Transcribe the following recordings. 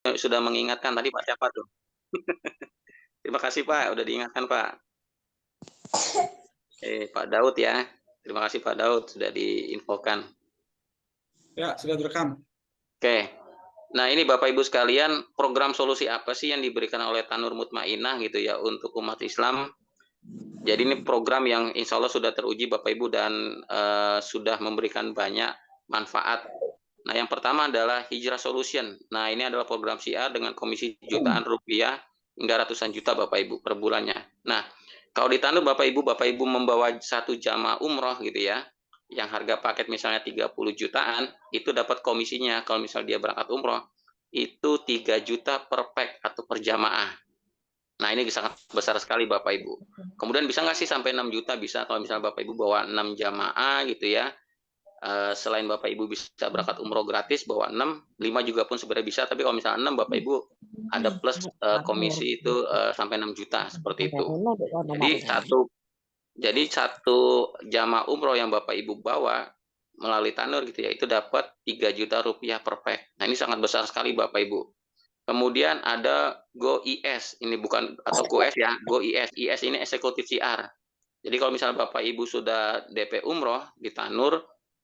sudah mengingatkan tadi Pak siapa tuh? Terima kasih Pak, udah diingatkan Pak. Pak Daud ya. Terima kasih Pak Daud sudah diinfokan. Ya, sudah direkam. Oke. Nah ini Bapak Ibu sekalian, program solusi apa sih yang diberikan oleh Tanur Mutmainah gitu ya untuk umat Islam? Jadi ini program yang insya Allah sudah teruji Bapak Ibu dan sudah memberikan banyak manfaat. Nah yang pertama adalah Hijrah Solution. Nah ini adalah program syiar dengan komisi jutaan rupiah hingga ratusan juta Bapak Ibu per bulannya. Nah kalau di Tanur Bapak Ibu membawa satu jamaah umroh gitu ya, yang harga paket misalnya 30 jutaan, itu dapat komisinya kalau misal dia berangkat umroh, itu 3 juta per pack atau per jamaah. Nah ini sangat besar sekali Bapak Ibu. Kemudian bisa nggak sih sampai 6 juta? Bisa kalau misalnya Bapak Ibu bawa 6 jamaah gitu ya. Selain Bapak Ibu bisa berangkat umroh gratis, bawa 6, 5 juga pun sebenarnya bisa. Tapi kalau misalnya 6 Bapak Ibu ada plus komisi itu sampai 6 juta seperti itu. Jadi satu jamaah umroh yang Bapak Ibu bawa melalui Tanur gitu ya, itu dapat 3 juta rupiah per pack. Nah ini sangat besar sekali Bapak Ibu. Kemudian ada Go IS, ini bukan atau GoS ya, Go IS. IS ini eksekutif CR. Jadi kalau misalnya Bapak Ibu sudah DP umroh di Tanur,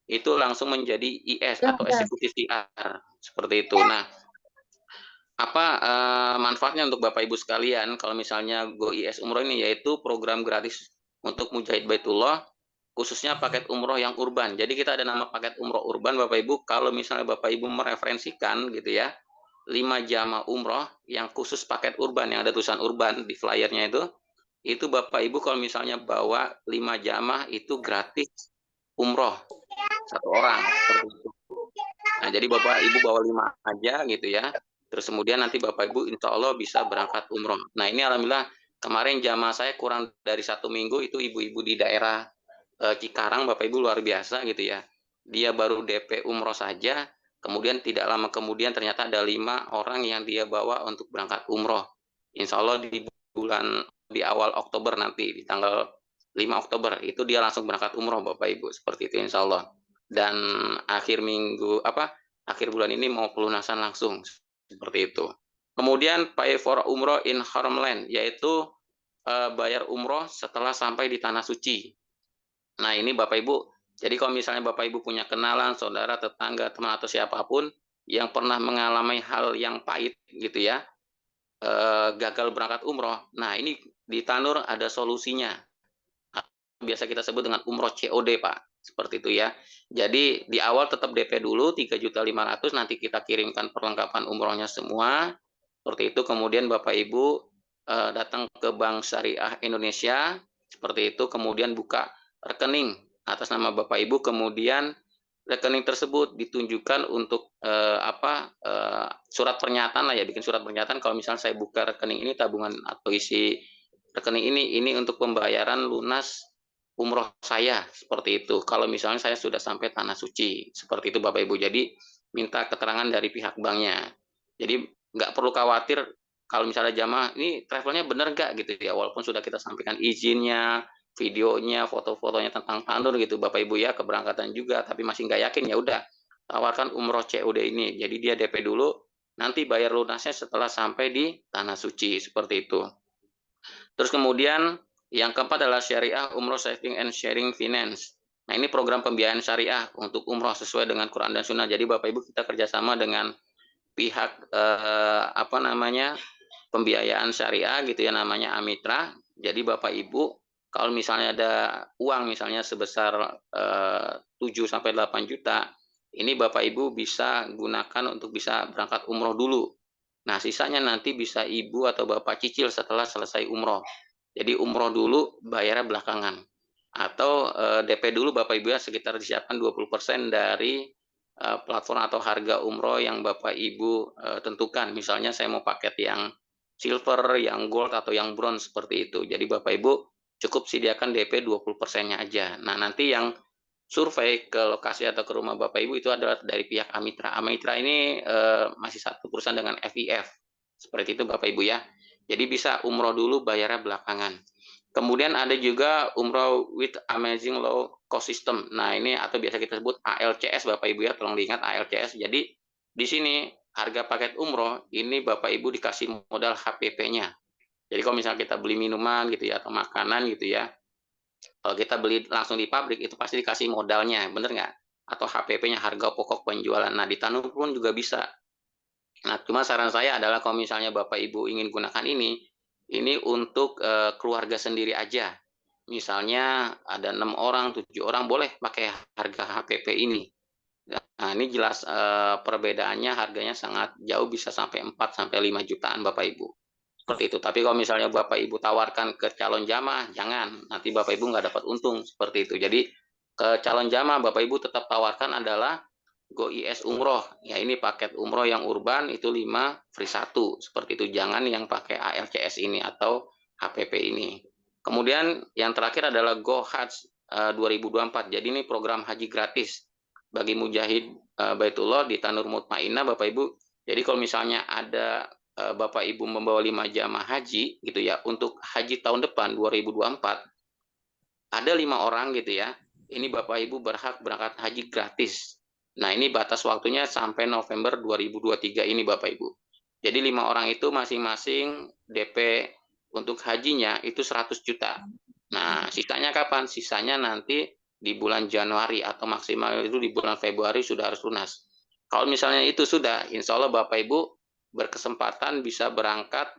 itu langsung menjadi IS atau eksekutif CR seperti itu. Nah, apa manfaatnya untuk Bapak Ibu sekalian kalau misalnya Go IS umroh ini, yaitu program gratis untuk Mujahid Baitullah, khususnya paket umroh yang urban. Jadi kita ada nama paket umroh urban Bapak Ibu. Kalau misalnya Bapak Ibu mereferensikan gitu ya, 5 jamaah umroh yang khusus paket urban yang ada tulisan urban di flyernya itu Bapak Ibu kalau misalnya bawa 5 jamaah itu gratis umroh satu orang seperti itu. Nah jadi Bapak Ibu bawa 5 aja gitu ya. Terus kemudian nanti Bapak Ibu insya Allah bisa berangkat umroh. Nah ini alhamdulillah kemarin jamaah saya kurang dari 1 minggu itu ibu-ibu di daerah Cikarang Bapak Ibu luar biasa gitu ya. Dia baru DP umroh saja, kemudian tidak lama kemudian ternyata ada 5 orang yang dia bawa untuk berangkat umroh. Insya Allah di awal Oktober nanti, di tanggal 5 Oktober, itu dia langsung berangkat umroh Bapak Ibu, seperti itu insya Allah. Dan akhir bulan ini mau pelunasan langsung, seperti itu. Kemudian pay for umroh in Haramland, yaitu bayar umroh setelah sampai di Tanah Suci. Nah ini Bapak Ibu, jadi kalau misalnya Bapak Ibu punya kenalan, saudara, tetangga, teman atau siapapun yang pernah mengalami hal yang pahit gitu ya, gagal berangkat umroh. Nah ini di Tanur ada solusinya. Biasa kita sebut dengan umroh COD Pak, seperti itu ya. Jadi di awal tetap DP dulu 3.500.000, nanti kita kirimkan perlengkapan umrohnya semua. Seperti itu, kemudian Bapak Ibu datang ke Bank Syariah Indonesia, seperti itu, kemudian buka rekening atas nama Bapak Ibu, kemudian rekening tersebut ditunjukkan untuk surat pernyataan lah ya, bikin surat pernyataan kalau misalnya saya buka rekening ini tabungan atau isi rekening ini untuk pembayaran lunas umroh saya, seperti itu. Kalau misalnya saya sudah sampai Tanah Suci, seperti itu Bapak Ibu. Jadi minta keterangan dari pihak banknya. Jadi nggak perlu khawatir kalau misalnya jamaah ini travelnya benar nggak gitu ya, walaupun sudah kita sampaikan izinnya, videonya, foto-fotonya tentang Tanur gitu Bapak Ibu ya, keberangkatan juga, tapi masih nggak yakin, ya udah tawarkan umroh COD ini. Jadi dia DP dulu, nanti bayar lunasnya setelah sampai di Tanah Suci, seperti itu. Terus kemudian yang keempat adalah Syariah Umroh Saving and Sharing Finance. Nah ini program pembiayaan syariah untuk umroh sesuai dengan Quran dan Sunnah. Jadi Bapak Ibu kita kerjasama dengan pihak pembiayaan syariah gitu ya, namanya Amitra. Jadi Bapak Ibu kalau misalnya ada uang misalnya sebesar 7 sampai 8 juta, ini Bapak Ibu bisa gunakan untuk bisa berangkat umroh dulu. Nah, sisanya nanti bisa Ibu atau Bapak cicil setelah selesai umroh. Jadi umroh dulu, bayarnya belakangan. Atau DP dulu Bapak Ibu ya, sekitar disiapkan 20% dari platform atau harga umroh yang Bapak Ibu tentukan. Misalnya saya mau paket yang silver, yang gold, atau yang bronze seperti itu. Jadi Bapak Ibu cukup sediakan DP 20%-nya aja. Nah, nanti yang survei ke lokasi atau ke rumah Bapak Ibu itu adalah dari pihak Amitra. Amitra ini masih satu perusahaan dengan FIF. Seperti itu Bapak Ibu ya. Jadi bisa umroh dulu, bayarnya belakangan. Kemudian ada juga umroh with amazing low cost system. Nah ini atau biasa kita sebut ALCS Bapak Ibu ya, tolong diingat ALCS. Jadi di sini harga paket umroh ini Bapak Ibu dikasih modal HPP-nya. Jadi kalau misalnya kita beli minuman gitu ya atau makanan gitu ya, kalau kita beli langsung di pabrik itu pasti dikasih modalnya, bener nggak? Atau HPP-nya, harga pokok penjualan. Nah, di Tanur pun juga bisa. Nah, cuma saran saya adalah kalau misalnya Bapak Ibu ingin gunakan ini untuk keluarga sendiri aja. Misalnya ada 6 orang, 7 orang boleh pakai harga HPP ini. Nah, ini jelas perbedaannya harganya sangat jauh bisa sampai 4 sampai 5 jutaan Bapak Ibu. Seperti itu. Tapi kalau misalnya Bapak Ibu tawarkan ke calon jamaah, jangan. Nanti Bapak Ibu nggak dapat untung seperti itu. Jadi ke calon jamaah Bapak Ibu tetap tawarkan adalah GoIS Umroh. Ya ini paket umroh yang urban itu 5 free 1. Seperti itu. Jangan yang pakai ALCS ini atau HPP ini. Kemudian yang terakhir adalah Go Hajj 2024. Jadi ini program haji gratis bagi mujahid Baitullah di Tanur Mutmainnah Bapak Ibu. Jadi kalau misalnya ada Bapak Ibu membawa 5 jamaah haji gitu ya, untuk haji tahun depan 2024 ada 5 orang gitu ya. Ini Bapak Ibu berhak berangkat haji gratis. Nah, ini batas waktunya sampai November 2023 ini Bapak Ibu. Jadi 5 orang itu masing-masing DP untuk hajinya itu 100 juta. Nah, sisanya kapan? Sisanya nanti di bulan Januari atau maksimal itu di bulan Februari sudah harus lunas. Kalau misalnya itu sudah, insya Allah Bapak Ibu berkesempatan bisa berangkat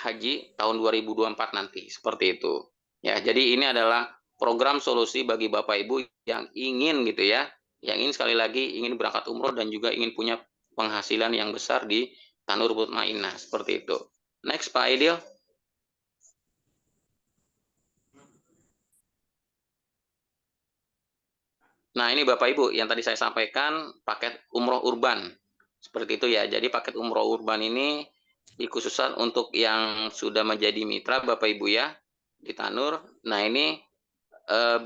haji tahun 2024 nanti, seperti itu. Ya, jadi ini adalah program solusi bagi Bapak Ibu yang ingin gitu ya, yang ingin sekali lagi ingin berangkat umroh dan juga ingin punya penghasilan yang besar di Tanur Mutmainnah, seperti itu. Next, Pak Aidil. Nah, ini Bapak Ibu yang tadi saya sampaikan paket umroh urban. Seperti itu ya. Jadi paket umroh urban ini dikhususkan untuk yang sudah menjadi mitra Bapak Ibu ya di Tanur. Nah, ini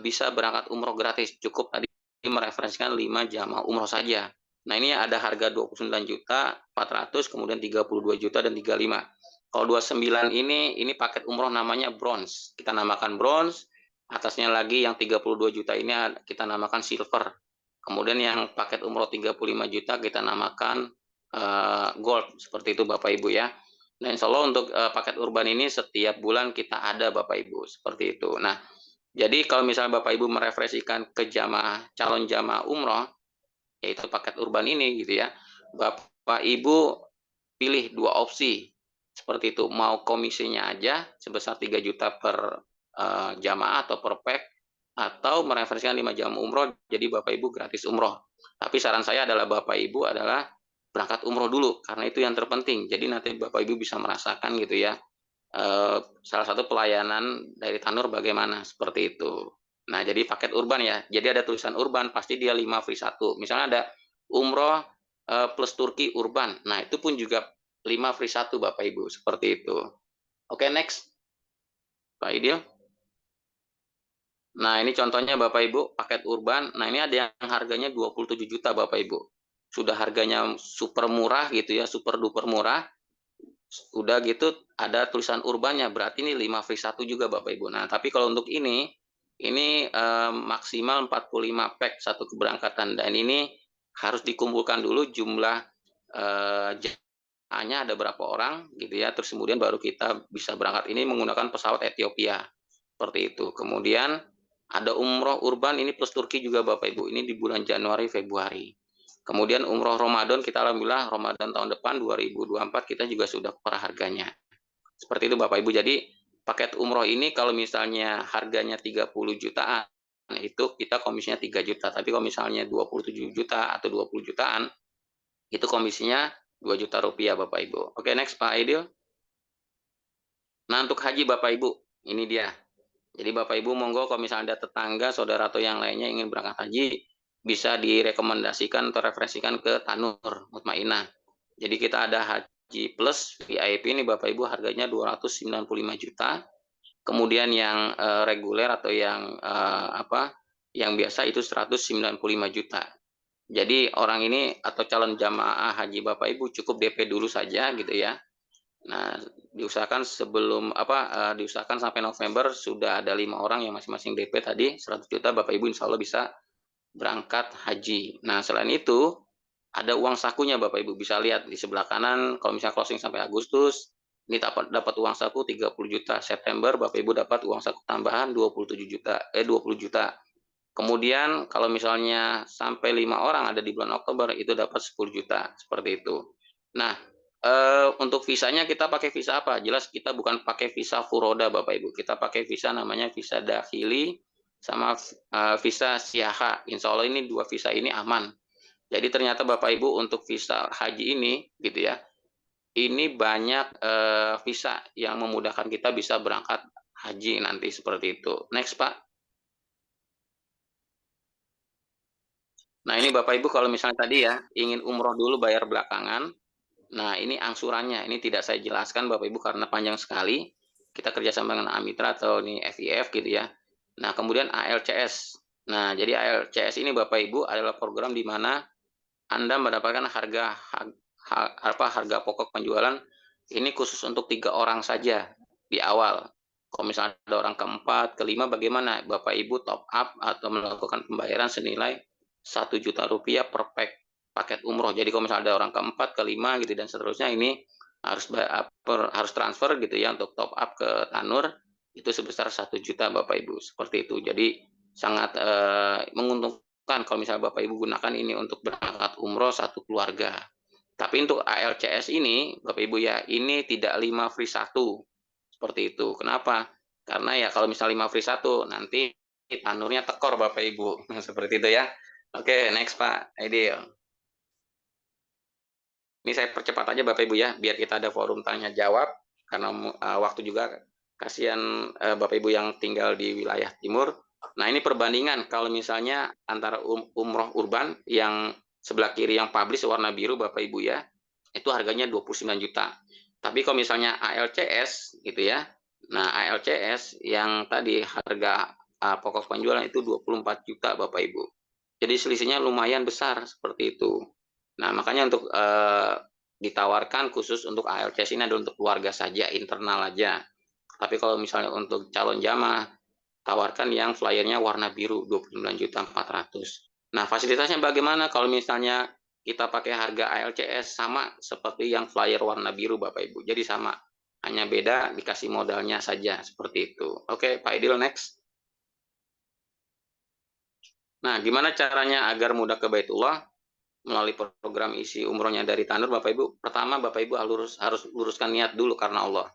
bisa berangkat umroh gratis. Cukup tadi mereferensikan 5 jamaah umroh saja. Nah, ini ada harga 29 juta 400, kemudian 32 juta dan 35. Kalau 29 ini paket umroh namanya bronze. Kita namakan bronze. Atasnya lagi yang 32 juta ini kita namakan silver. Kemudian yang paket umroh 35 juta kita namakan gold. Seperti itu Bapak Ibu ya. Nah, insya Allah untuk paket urban ini setiap bulan kita ada Bapak Ibu. Seperti itu. Nah, jadi kalau misalnya Bapak Ibu merefleksikan ke calon jamaah umroh, yaitu paket urban ini gitu ya, Bapak Ibu pilih 2 opsi. Seperti itu, mau komisinya aja sebesar 3 juta per jamaah atau per pack, atau mereferensikan 5 jamaah umroh, jadi Bapak Ibu gratis umroh. Tapi saran saya adalah Bapak Ibu adalah berangkat umroh dulu, karena itu yang terpenting. Jadi nanti Bapak Ibu bisa merasakan gitu ya, salah satu pelayanan dari Tanur bagaimana, seperti itu. Nah, jadi paket urban ya, jadi ada tulisan urban, pasti dia 5 free 1. Misalnya ada umroh plus Turki urban, nah itu pun juga 5 free 1 Bapak Ibu, seperti itu. Oke, next. Pak Idil. Nah, ini contohnya Bapak Ibu, paket urban. Nah, ini ada yang harganya 27 juta Bapak Ibu. Sudah harganya super murah gitu ya, super duper murah. Udah gitu ada tulisan urbannya, berarti ini 5 free 1 juga Bapak Ibu. Nah, tapi kalau untuk ini maksimal 45 pack satu keberangkatan, dan ini harus dikumpulkan dulu jumlah jamaahnya ada berapa orang gitu ya, terus kemudian baru kita bisa berangkat ini menggunakan pesawat Ethiopia. Seperti itu. Kemudian ada umroh urban ini plus Turki juga Bapak Ibu, ini di bulan Januari Februari. Kemudian umroh Ramadan, kita alhamdulillah Ramadan tahun depan 2024 kita juga sudah per harganya. Seperti itu Bapak Ibu. Jadi paket umroh ini kalau misalnya harganya 30 jutaan, itu kita komisinya 3 juta. Tapi kalau misalnya 27 juta atau 20 jutaan, itu komisinya 2 juta rupiah Bapak Ibu. Oke, next Pak Aidil. Nah, untuk haji Bapak Ibu, ini dia. Jadi Bapak Ibu monggo kalau misalnya ada tetangga, saudara atau yang lainnya ingin berangkat haji, bisa direkomendasikan atau referensikan ke Tanur Mutmainnah. Jadi kita ada haji plus VIP ini Bapak Ibu harganya 295 juta. Kemudian yang reguler atau yang yang biasa itu 195 juta. Jadi orang ini atau calon jamaah haji Bapak Ibu cukup DP dulu saja gitu ya. Nah, diusahakan diusahakan sampai November sudah ada 5 orang yang masing-masing DP tadi 100 juta Bapak Ibu insya Allah bisa berangkat haji. Nah, selain itu ada uang sakunya Bapak Ibu, bisa lihat di sebelah kanan kalau misalnya closing sampai Agustus, ini dapat uang saku 30 juta, September Bapak Ibu dapat uang saku tambahan 27 juta, 20 juta. Kemudian kalau misalnya sampai 5 orang ada di bulan Oktober itu dapat 10 juta, seperti itu. Nah, untuk visanya kita pakai visa apa? Jelas kita bukan pakai visa furoda Bapak Ibu, kita pakai visa namanya visa dakhili sama visa siaha. Insya Allah ini 2 visa ini aman. Jadi ternyata Bapak Ibu untuk visa haji ini gitu ya, ini banyak visa yang memudahkan kita bisa berangkat haji nanti seperti itu. Next Pak. Nah ini Bapak Ibu kalau misalnya tadi ya ingin umroh dulu bayar belakangan. Nah ini angsurannya, ini tidak saya jelaskan Bapak Ibu karena panjang sekali. Kita kerjasama dengan Amitra atau ini FIF gitu ya. Nah kemudian ALCS. Nah jadi ALCS ini Bapak Ibu adalah program di mana Anda mendapatkan harga pokok penjualan ini khusus untuk 3 orang saja di awal. Kalau misalnya ada orang keempat, kelima bagaimana? Bapak Ibu top up atau melakukan pembayaran senilai 1 juta rupiah per paket umroh. Jadi kalau misalnya ada orang keempat, kelima gitu dan seterusnya ini harus transfer gitu ya untuk top up ke Tanur itu sebesar 1 juta Bapak Ibu seperti itu. Jadi sangat menguntungkan kalau misalnya Bapak Ibu gunakan ini untuk berangkat umroh satu keluarga. Tapi untuk ALCS ini, Bapak Ibu ya, ini tidak 5 free 1. Seperti itu. Kenapa? Karena ya kalau misalnya 5 free 1, nanti tanurnya tekor Bapak Ibu. Nah, seperti itu ya. Oke, next Pak Aidil. Ini saya percepat aja Bapak Ibu ya, biar kita ada forum tanya jawab. Karena waktu juga kasihan Bapak Ibu yang tinggal di wilayah timur. Nah ini perbandingan kalau misalnya antara umroh urban yang sebelah kiri yang publish warna biru Bapak Ibu ya, itu harganya 29 juta. Tapi kalau misalnya ALCS gitu ya, nah ALCS yang tadi harga pokok penjualan itu 24 juta Bapak Ibu. Jadi selisihnya lumayan besar seperti itu. Nah makanya untuk ditawarkan khusus untuk ALCS ini adalah untuk keluarga saja, internal aja. Tapi kalau misalnya untuk calon jamaah, tawarkan yang flyernya warna biru 29.400.000. Nah, fasilitasnya bagaimana kalau misalnya kita pakai harga ALCS sama seperti yang flyer warna biru Bapak Ibu. Jadi sama, hanya beda dikasih modalnya saja seperti itu. Oke, Pak Idil next. Nah, gimana caranya agar mudah ke Baitullah melalui program isi umrohnya dari Tanur Bapak Ibu? Pertama Bapak Ibu harus luruskan niat dulu karena Allah.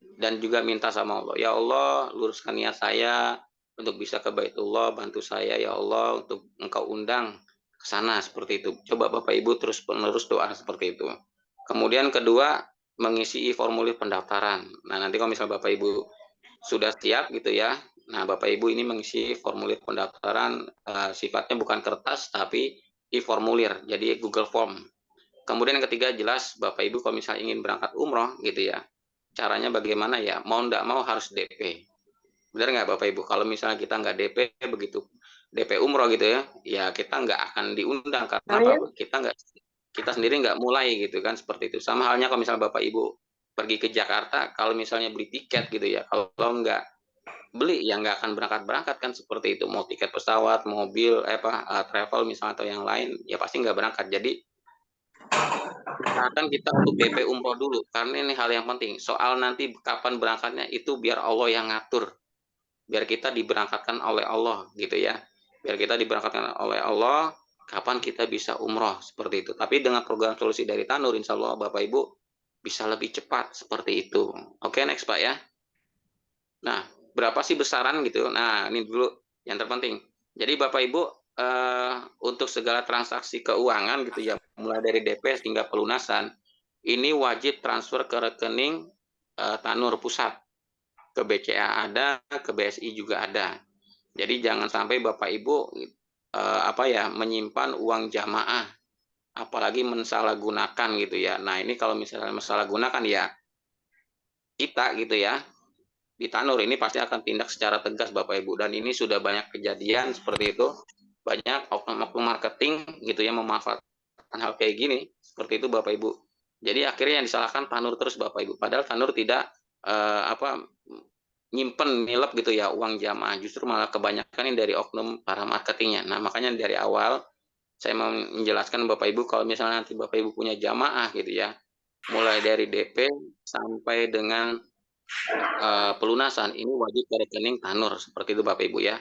Dan juga minta sama Allah, ya Allah luruskan niat saya untuk bisa ke Baitullah, bantu saya ya Allah untuk Engkau undang ke sana seperti itu. Coba Bapak Ibu terus menerus doa seperti itu. Kemudian kedua, mengisi formulir pendaftaran. Nah, nanti kalau misalnya Bapak Ibu sudah siap gitu ya. Nah, Bapak Ibu ini mengisi formulir pendaftaran sifatnya bukan kertas tapi e-formulir, jadi Google Form. Kemudian yang ketiga jelas Bapak Ibu kalau misalnya ingin berangkat umroh gitu ya, caranya bagaimana ya, mau nggak mau harus DP. Benar nggak Bapak Ibu? Kalau misalnya kita nggak DP begitu DP umroh gitu ya, ya kita nggak akan diundang karena apa? Kita sendiri nggak mulai gitu kan seperti itu. Sama halnya kalau misalnya Bapak Ibu pergi ke Jakarta, kalau misalnya beli tiket gitu ya, kalau nggak beli ya nggak akan berangkat kan seperti itu. Mau tiket pesawat, mobil, travel misalnya atau yang lain, ya pasti nggak berangkat. Jadi usahakan kita untuk DP umroh dulu karena ini hal yang penting. Soal nanti kapan berangkatnya itu biar Allah yang ngatur. Biar kita diberangkatkan oleh Allah gitu ya. Biar kita diberangkatkan oleh Allah kapan kita bisa umroh seperti itu. Tapi dengan program solusi dari Tanur insya Allah Bapak Ibu bisa lebih cepat seperti itu. Oke next Pak ya. Nah berapa sih besaran gitu? Nah ini dulu yang terpenting. Jadi Bapak Ibu untuk segala transaksi keuangan gitu ya, mulai dari DP hingga pelunasan, ini wajib transfer ke rekening Tanur Pusat, ke BCA ada, ke BSI juga ada. Jadi jangan sampai Bapak Ibu menyimpan uang jamaah, apalagi mensalahgunakan gitu ya. Nah ini kalau misalnya mensalahgunakan ya kita gitu ya, di Tanur ini pasti akan tindak secara tegas Bapak Ibu, dan ini sudah banyak kejadian seperti itu, banyak oknum-oknum marketing gitu ya memanfaatkan hal kayak gini seperti itu Bapak Ibu. Jadi akhirnya yang disalahkan Tanur terus Bapak Ibu, padahal Tanur tidak nyimpen nilep gitu ya uang jamaah, justru malah kebanyakan ini dari oknum para marketingnya. Nah makanya dari awal saya mau menjelaskan Bapak Ibu kalau misalnya nanti Bapak Ibu punya jamaah gitu ya, mulai dari DP sampai dengan pelunasan ini wajib ke rekening Tanur seperti itu Bapak Ibu ya.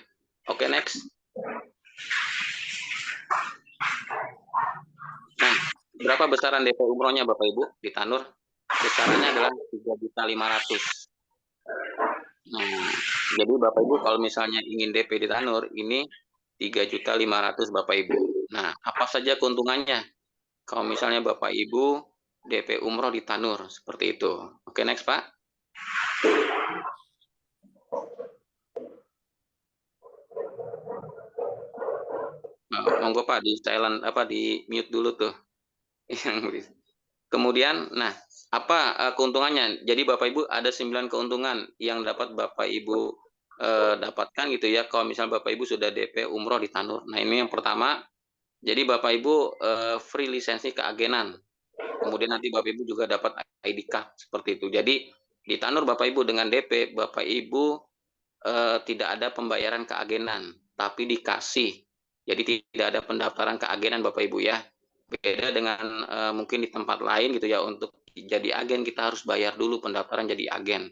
Oke, next. Nah, berapa besaran DP umrohnya Bapak Ibu di Tanur? Besarannya adalah 3.500.000. Nah, jadi Bapak Ibu kalau misalnya ingin DP di Tanur ini 3.500.000 Bapak Ibu. Nah, apa saja keuntungannya? Kalau misalnya Bapak Ibu DP umroh di Tanur seperti itu. Oke, next Pak. Monggo Pak di silent di mute dulu tuh. Kemudian, nah apa keuntungannya? Jadi Bapak Ibu ada 9 keuntungan yang dapat Bapak Ibu dapatkan gitu ya. Kalau misalnya Bapak Ibu sudah DP umroh di Tanur. Nah ini yang pertama. Jadi Bapak Ibu free lisensi keagenan. Kemudian nanti Bapak Ibu juga dapat ID card seperti itu. Jadi di Tanur Bapak Ibu dengan DP, Bapak Ibu tidak ada pembayaran keagenan, tapi dikasih. Jadi tidak ada pendaftaran keagenan Bapak Ibu ya. Beda dengan mungkin di tempat lain gitu ya, untuk jadi agen kita harus bayar dulu pendaftaran jadi agen.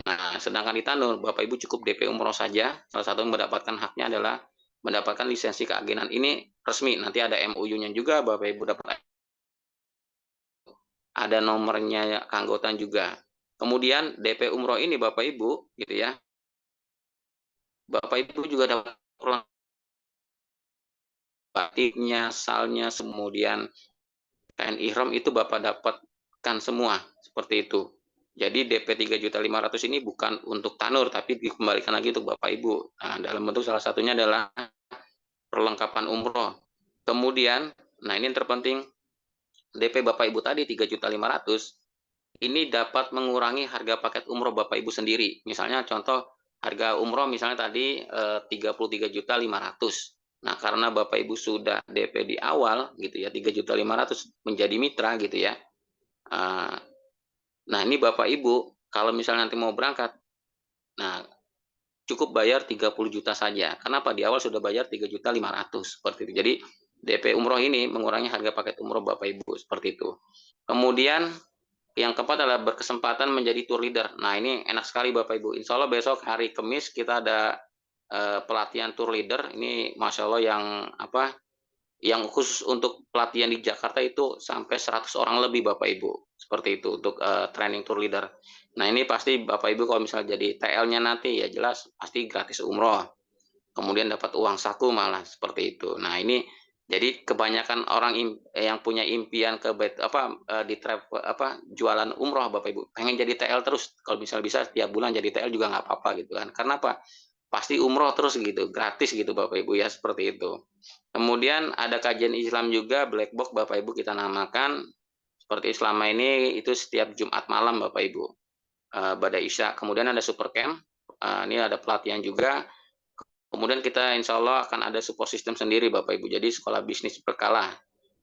Nah, sedangkan di Tanur Bapak Ibu cukup DP umroh saja. Salah satu yang mendapatkan haknya adalah mendapatkan lisensi keagenan. Ini resmi, nanti ada MOU-nya juga Bapak Ibu dapat, ada nomornya keanggotaan juga. Kemudian DP umroh ini Bapak Ibu gitu ya, Bapak Ibu juga dapat batiknya, salnya, kemudian kain ihram itu Bapak dapatkan semua seperti itu. Jadi DP 3.500.000 ini bukan untuk Tanur tapi dikembalikan lagi untuk Bapak Ibu. Nah, dalam bentuk salah satunya adalah perlengkapan umroh. Kemudian, nah ini yang terpenting, DP Bapak Ibu tadi 3.500.000 ini dapat mengurangi harga paket umroh Bapak Ibu sendiri. Misalnya contoh harga umroh misalnya tadi 33.500.000. Nah, karena Bapak Ibu sudah DP di awal gitu ya 3.500.000 menjadi mitra gitu ya. Nah, ini Bapak Ibu kalau misalnya nanti mau berangkat, nah cukup bayar 30 juta saja. Kenapa? Di awal sudah bayar 3.500.000 seperti itu. Jadi DP umroh ini mengurangi harga paket umroh Bapak Ibu seperti itu. Kemudian yang keempat adalah berkesempatan menjadi tour leader. Nah, ini enak sekali Bapak Ibu. Insya Allah besok hari Kamis kita ada pelatihan tour leader. Ini Masya Allah yang khusus untuk pelatihan di Jakarta itu sampai 100 orang lebih Bapak Ibu. Seperti itu untuk training tour leader. Nah, ini pasti Bapak Ibu kalau misalnya jadi TL-nya nanti ya jelas pasti gratis umroh. Kemudian dapat uang saku malah seperti itu. Nah, ini jadi kebanyakan orang yang punya impian ke di jualan umroh Bapak Ibu, pengen jadi TL terus. Kalau misal bisa setiap bulan jadi TL juga nggak apa-apa gitu kan. Karena apa? Pasti umroh terus gitu, gratis gitu Bapak Ibu ya, seperti itu. Kemudian ada kajian Islam juga, black box Bapak Ibu kita namakan. Seperti selama ini itu setiap Jumat malam Bapak Ibu, pada Isya. Kemudian ada super camp, ini ada pelatihan juga. Kemudian kita insya Allah akan ada support system sendiri Bapak Ibu. Jadi sekolah bisnis berkala.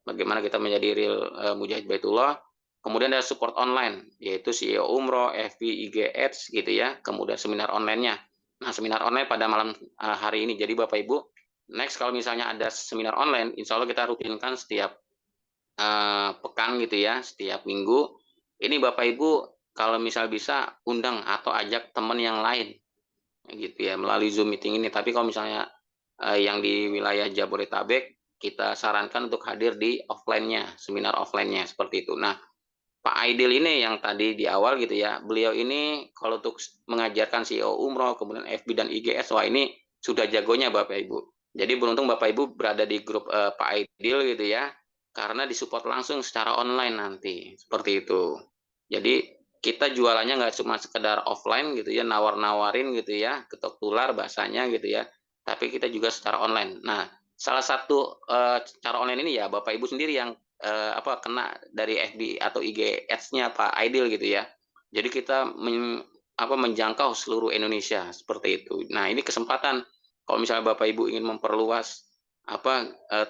Bagaimana kita menjadi real mujahid Baitullah. Kemudian ada support online, yaitu CEO Umroh, FB, IG Ads gitu ya. Kemudian seminar online-nya. Nah, seminar online pada malam hari ini. Jadi Bapak Ibu, next kalau misalnya ada seminar online, insya Allah kita rutinkan setiap pekan gitu ya, setiap minggu. Ini Bapak Ibu kalau misal bisa undang atau ajak teman yang lain gitu ya melalui Zoom meeting ini. Tapi kalau misalnya yang di wilayah Jabodetabek kita sarankan untuk hadir di offline-nya, seminar offline-nya seperti itu. Nah, Pak Aidil ini yang tadi di awal gitu ya, beliau ini kalau untuk mengajarkan CEO umroh, kemudian FB dan IGS, wah ini sudah jagonya Bapak Ibu. Jadi beruntung Bapak Ibu berada di grup Pak Aidil gitu ya, karena disupport langsung secara online nanti, seperti itu. Jadi kita jualannya nggak cuma sekedar offline gitu ya, nawar-nawarin gitu ya, ketok tular bahasanya gitu ya, tapi kita juga secara online. Nah, salah satu cara online ini ya Bapak Ibu sendiri yang kena dari FB atau IG Ads-nya Pak Aidil gitu ya. Jadi kita menjangkau seluruh Indonesia seperti itu. Nah, ini kesempatan kalau misalnya Bapak Ibu ingin memperluas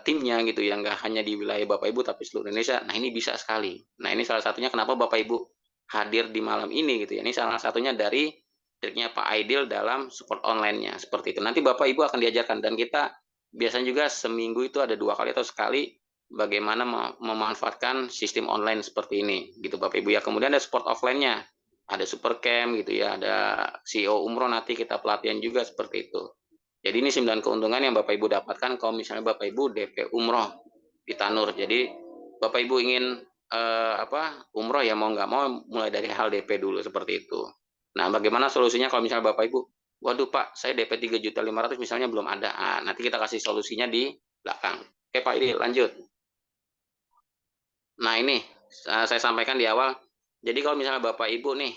timnya gitu ya, nggak hanya di wilayah Bapak Ibu tapi seluruh Indonesia. Nah, ini bisa sekali. Nah, ini salah satunya kenapa Bapak Ibu hadir di malam ini gitu ya. Ini salah satunya dari triknya Pak Aidil dalam support online-nya seperti itu. Nanti Bapak Ibu akan diajarkan dan kita biasanya juga seminggu itu ada 2 kali atau sekali bagaimana memanfaatkan sistem online seperti ini, gitu Bapak Ibu ya. Kemudian ada support offline-nya, ada super camp gitu ya, ada CEO umroh nanti kita pelatihan juga seperti itu. Jadi ini 9 keuntungan yang Bapak Ibu dapatkan kalau misalnya Bapak Ibu DP umroh di Tanur. Jadi Bapak Ibu ingin umroh ya mau nggak mau mulai dari hal DP dulu seperti itu. Nah, bagaimana solusinya kalau misalnya Bapak Ibu, waduh Pak, saya DP 3.500.000 misalnya belum ada. Nanti kita kasih solusinya di belakang. Oke Pak, ini lanjut. Nah ini saya sampaikan di awal. Jadi kalau misalnya Bapak Ibu nih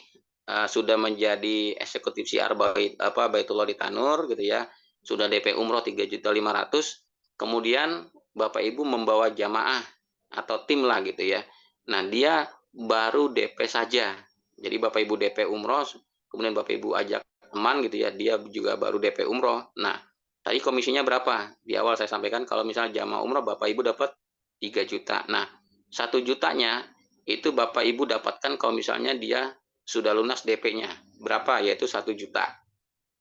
sudah menjadi eksekutif siar Baitullah di Tanur gitu ya, sudah DP umroh 3.500.000, kemudian Bapak Ibu membawa jamaah atau tim lah gitu ya. Nah dia baru DP saja. Jadi Bapak Ibu DP umroh, kemudian Bapak Ibu ajak teman gitu ya, dia juga baru DP umroh. Nah tadi komisinya berapa? Di awal saya sampaikan kalau misalnya jamaah umroh Bapak Ibu dapat 3 juta. Nah 1 jutanya itu Bapak Ibu dapatkan kalau misalnya dia sudah lunas DP-nya. Berapa? Yaitu 1 juta.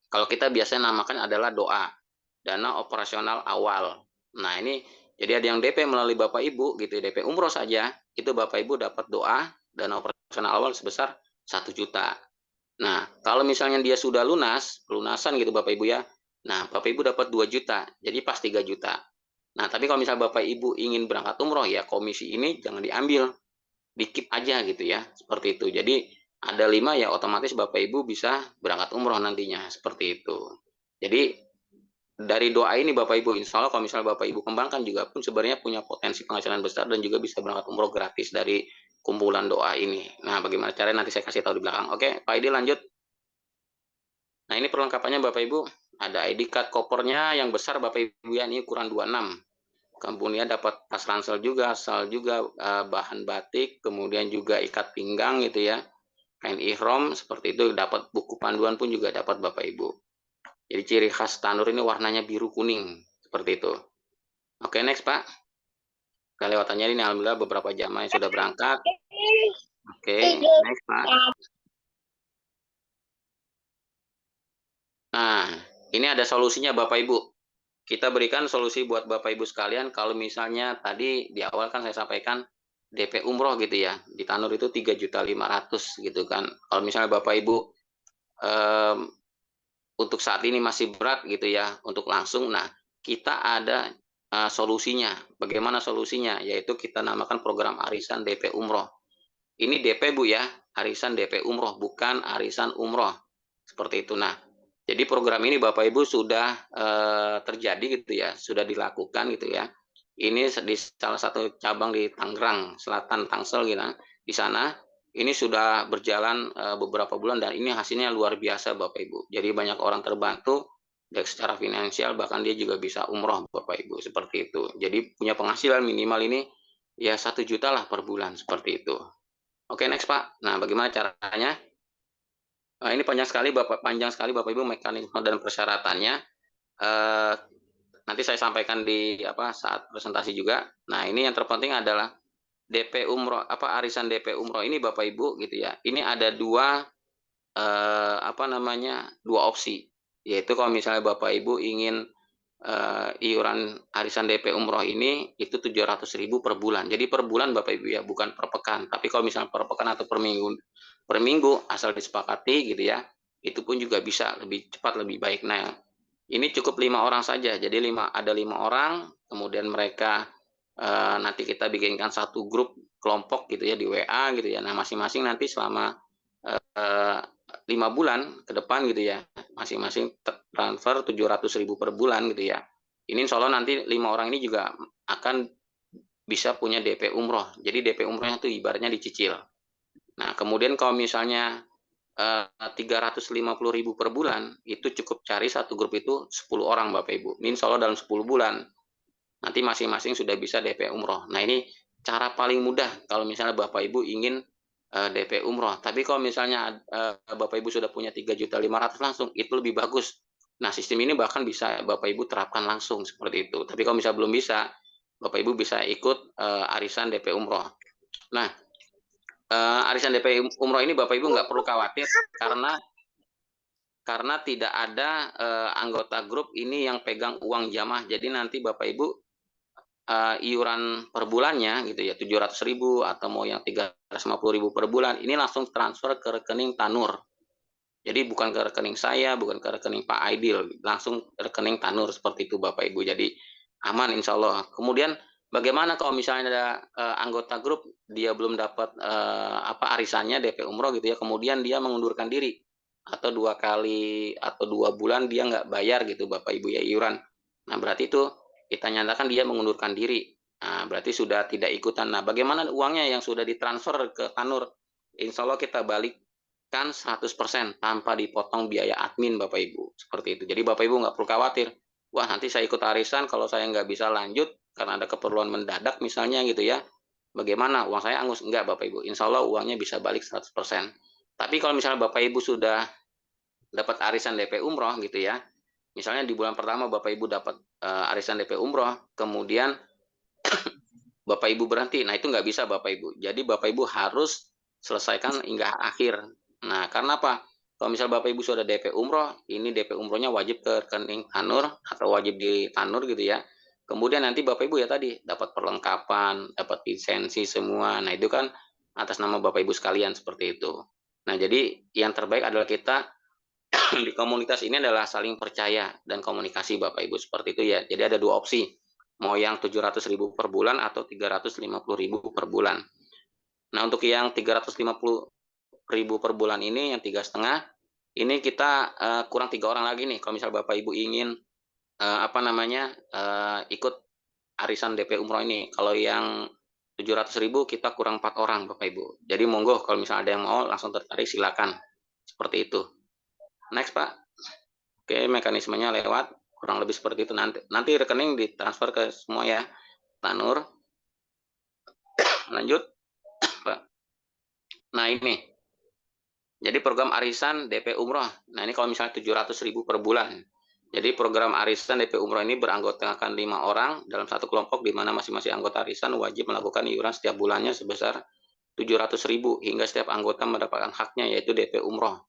Kalau kita biasanya namakan adalah doa, dana operasional awal. Nah ini jadi ada yang DP melalui Bapak Ibu gitu, DP umroh saja, itu Bapak Ibu dapat doa, dana operasional awal sebesar 1 juta. Nah kalau misalnya dia sudah lunasan gitu Bapak Ibu ya, nah Bapak Ibu dapat 2 juta, jadi pas 3 juta. Nah tapi kalau misalnya Bapak Ibu ingin berangkat umroh ya komisi ini jangan diambil, dikit aja gitu ya, seperti itu. Jadi ada 5 ya otomatis Bapak Ibu bisa berangkat umroh nantinya, seperti itu. Jadi dari doa ini Bapak Ibu, insya Allah kalau misalnya Bapak Ibu kembangkan juga pun sebenarnya punya potensi penghasilan besar dan juga bisa berangkat umroh gratis dari kumpulan doa ini. Nah bagaimana caranya nanti saya kasih tahu di belakang. Oke Pak Edi lanjut. Nah ini perlengkapannya Bapak Ibu, ada ID card kopernya yang besar Bapak Ibu ya, ini ukuran 26. Kemudian dapat tas ransel juga, sal juga, bahan batik, kemudian juga ikat pinggang gitu ya, kain ihram seperti itu, dapat buku panduan pun juga dapat Bapak Ibu. Jadi ciri khas Tanur ini warnanya biru kuning, seperti itu. Oke next Pak. Kelewatannya ini alhamdulillah beberapa jamaah yang sudah berangkat. Oke next Pak. Nah ini ada solusinya Bapak Ibu. Kita berikan solusi buat Bapak Ibu sekalian kalau misalnya tadi di awal kan saya sampaikan DP umroh gitu ya, di Tanur itu 3.500.000 gitu kan. Kalau misalnya Bapak Ibu untuk saat ini masih berat gitu ya untuk langsung, nah kita ada solusinya. Bagaimana solusinya? Yaitu kita namakan program arisan DP umroh. Ini DP Bu ya, arisan DP umroh, bukan arisan umroh. Seperti itu. Nah, jadi program ini Bapak Ibu sudah terjadi gitu ya, sudah dilakukan gitu ya. Ini di salah satu cabang di Tangerang Selatan, Tangsel gitu. Di sana ini sudah berjalan beberapa bulan dan ini hasilnya luar biasa Bapak Ibu. Jadi banyak orang terbantu dari secara finansial, bahkan dia juga bisa umroh Bapak Ibu seperti itu. Jadi punya penghasilan minimal ini ya 1 juta lah per bulan seperti itu. Oke next Pak. Nah bagaimana caranya? Nah, ini panjang sekali Bapak Ibu mekanisme dan persyaratannya. Nanti saya sampaikan di saat presentasi juga. Nah ini yang terpenting adalah DP umroh arisan DP umroh ini Bapak Ibu gitu ya. Ini ada dua dua opsi. Yaitu kalau misalnya Bapak Ibu ingin iuran arisan DP umroh ini itu 700.000 per bulan. Jadi per bulan Bapak Ibu ya, bukan per pekan. Tapi kalau misalnya per pekan atau per minggu asal disepakati gitu ya, itu pun juga bisa lebih cepat lebih baik. Nah, ini cukup 5 orang saja. Jadi ada 5 orang, kemudian mereka nanti kita bikinkan satu grup kelompok gitu ya di WA gitu ya. Nah, masing-masing nanti selama 5 bulan ke depan gitu ya, masing-masing transfer 700.000 per bulan gitu ya. Ini insya Allah nanti 5 orang ini juga akan bisa punya DP umroh. Jadi DP umrohnya itu ibaratnya dicicil. Nah, kemudian kalau misalnya 350.000 per bulan, itu cukup cari satu grup itu 10 orang Bapak Ibu. Ini insya Allah dalam 10 bulan, nanti masing-masing sudah bisa DP umroh. Nah ini cara paling mudah kalau misalnya Bapak Ibu ingin DP umroh. Tapi kalau misalnya Bapak Ibu sudah punya 3.500.000 langsung, itu lebih bagus. Nah sistem ini bahkan bisa Bapak Ibu terapkan langsung seperti itu. Tapi kalau misalnya belum bisa, Bapak Ibu bisa ikut arisan DP umroh. Nah arisan DP umroh ini Bapak Ibu nggak perlu khawatir karena karena tidak ada anggota grup ini yang pegang uang jamaah. Jadi nanti Bapak Ibu iuran per bulannya gitu ya 700.000 atau mau yang 350.000 per bulan ini langsung transfer ke rekening Tanur. Jadi bukan ke rekening saya, bukan ke rekening Pak Aidil, langsung rekening Tanur seperti itu Bapak Ibu. Jadi aman insya Allah. Kemudian bagaimana kalau misalnya ada anggota grup dia belum dapat arisannya DP umroh gitu ya, kemudian dia mengundurkan diri atau 2 kali atau 2 bulan dia nggak bayar gitu Bapak Ibu ya iuran. Nah berarti itu kita nyatakan dia mengundurkan diri. Nah berarti sudah tidak ikutan. Nah bagaimana uangnya yang sudah ditransfer ke Tanur? Insya Allah kita balik kan 100% tanpa dipotong biaya admin Bapak Ibu. Seperti itu. Jadi Bapak Ibu nggak perlu khawatir. Wah nanti saya ikut arisan kalau saya nggak bisa lanjut karena ada keperluan mendadak misalnya gitu ya. Bagaimana? Uang saya angus? Enggak Bapak Ibu. Insya Allah uangnya bisa balik 100%. Tapi kalau misalnya Bapak Ibu sudah dapat arisan DP umroh gitu ya. Misalnya di bulan pertama Bapak Ibu dapat arisan DP umroh. Kemudian Bapak Ibu berhenti. Nah itu nggak bisa Bapak Ibu. Jadi Bapak Ibu harus selesaikan hingga akhir. Nah karena apa? Kalau misal Bapak Ibu sudah DP umroh, ini DP umrohnya wajib ke rekening Tanur atau wajib di Tanur gitu ya. Kemudian nanti Bapak Ibu ya tadi dapat perlengkapan, dapat lisensi semua. Nah itu kan atas nama Bapak Ibu sekalian seperti itu. Nah jadi yang terbaik adalah kita di komunitas ini adalah saling percaya dan komunikasi Bapak Ibu seperti itu ya. Jadi ada 2 opsi, mau yang 700.000 per bulan atau 350.000 per bulan. Nah untuk yang 350.000 per bulan ini yang 3,5 ini kita kurang 3 orang lagi nih. Kalau misal Bapak Ibu ingin ikut arisan DP umroh ini. Kalau yang 700.000 kita kurang 4 orang Bapak Ibu. Jadi monggo kalau misalnya ada yang mau langsung tertarik silakan. Seperti itu. Next Pak. Oke, mekanismenya lewat kurang lebih seperti itu nanti rekening ditransfer ke semua ya. Tanur. Lanjut, Pak. Nah, ini. Jadi program arisan DP umroh. Nah, ini kalau misalnya 700.000 per bulan. Jadi program arisan DP umroh ini beranggotakan 5 orang dalam satu kelompok di mana masing-masing anggota arisan wajib melakukan iuran setiap bulannya sebesar 700.000 hingga setiap anggota mendapatkan haknya yaitu DP umroh.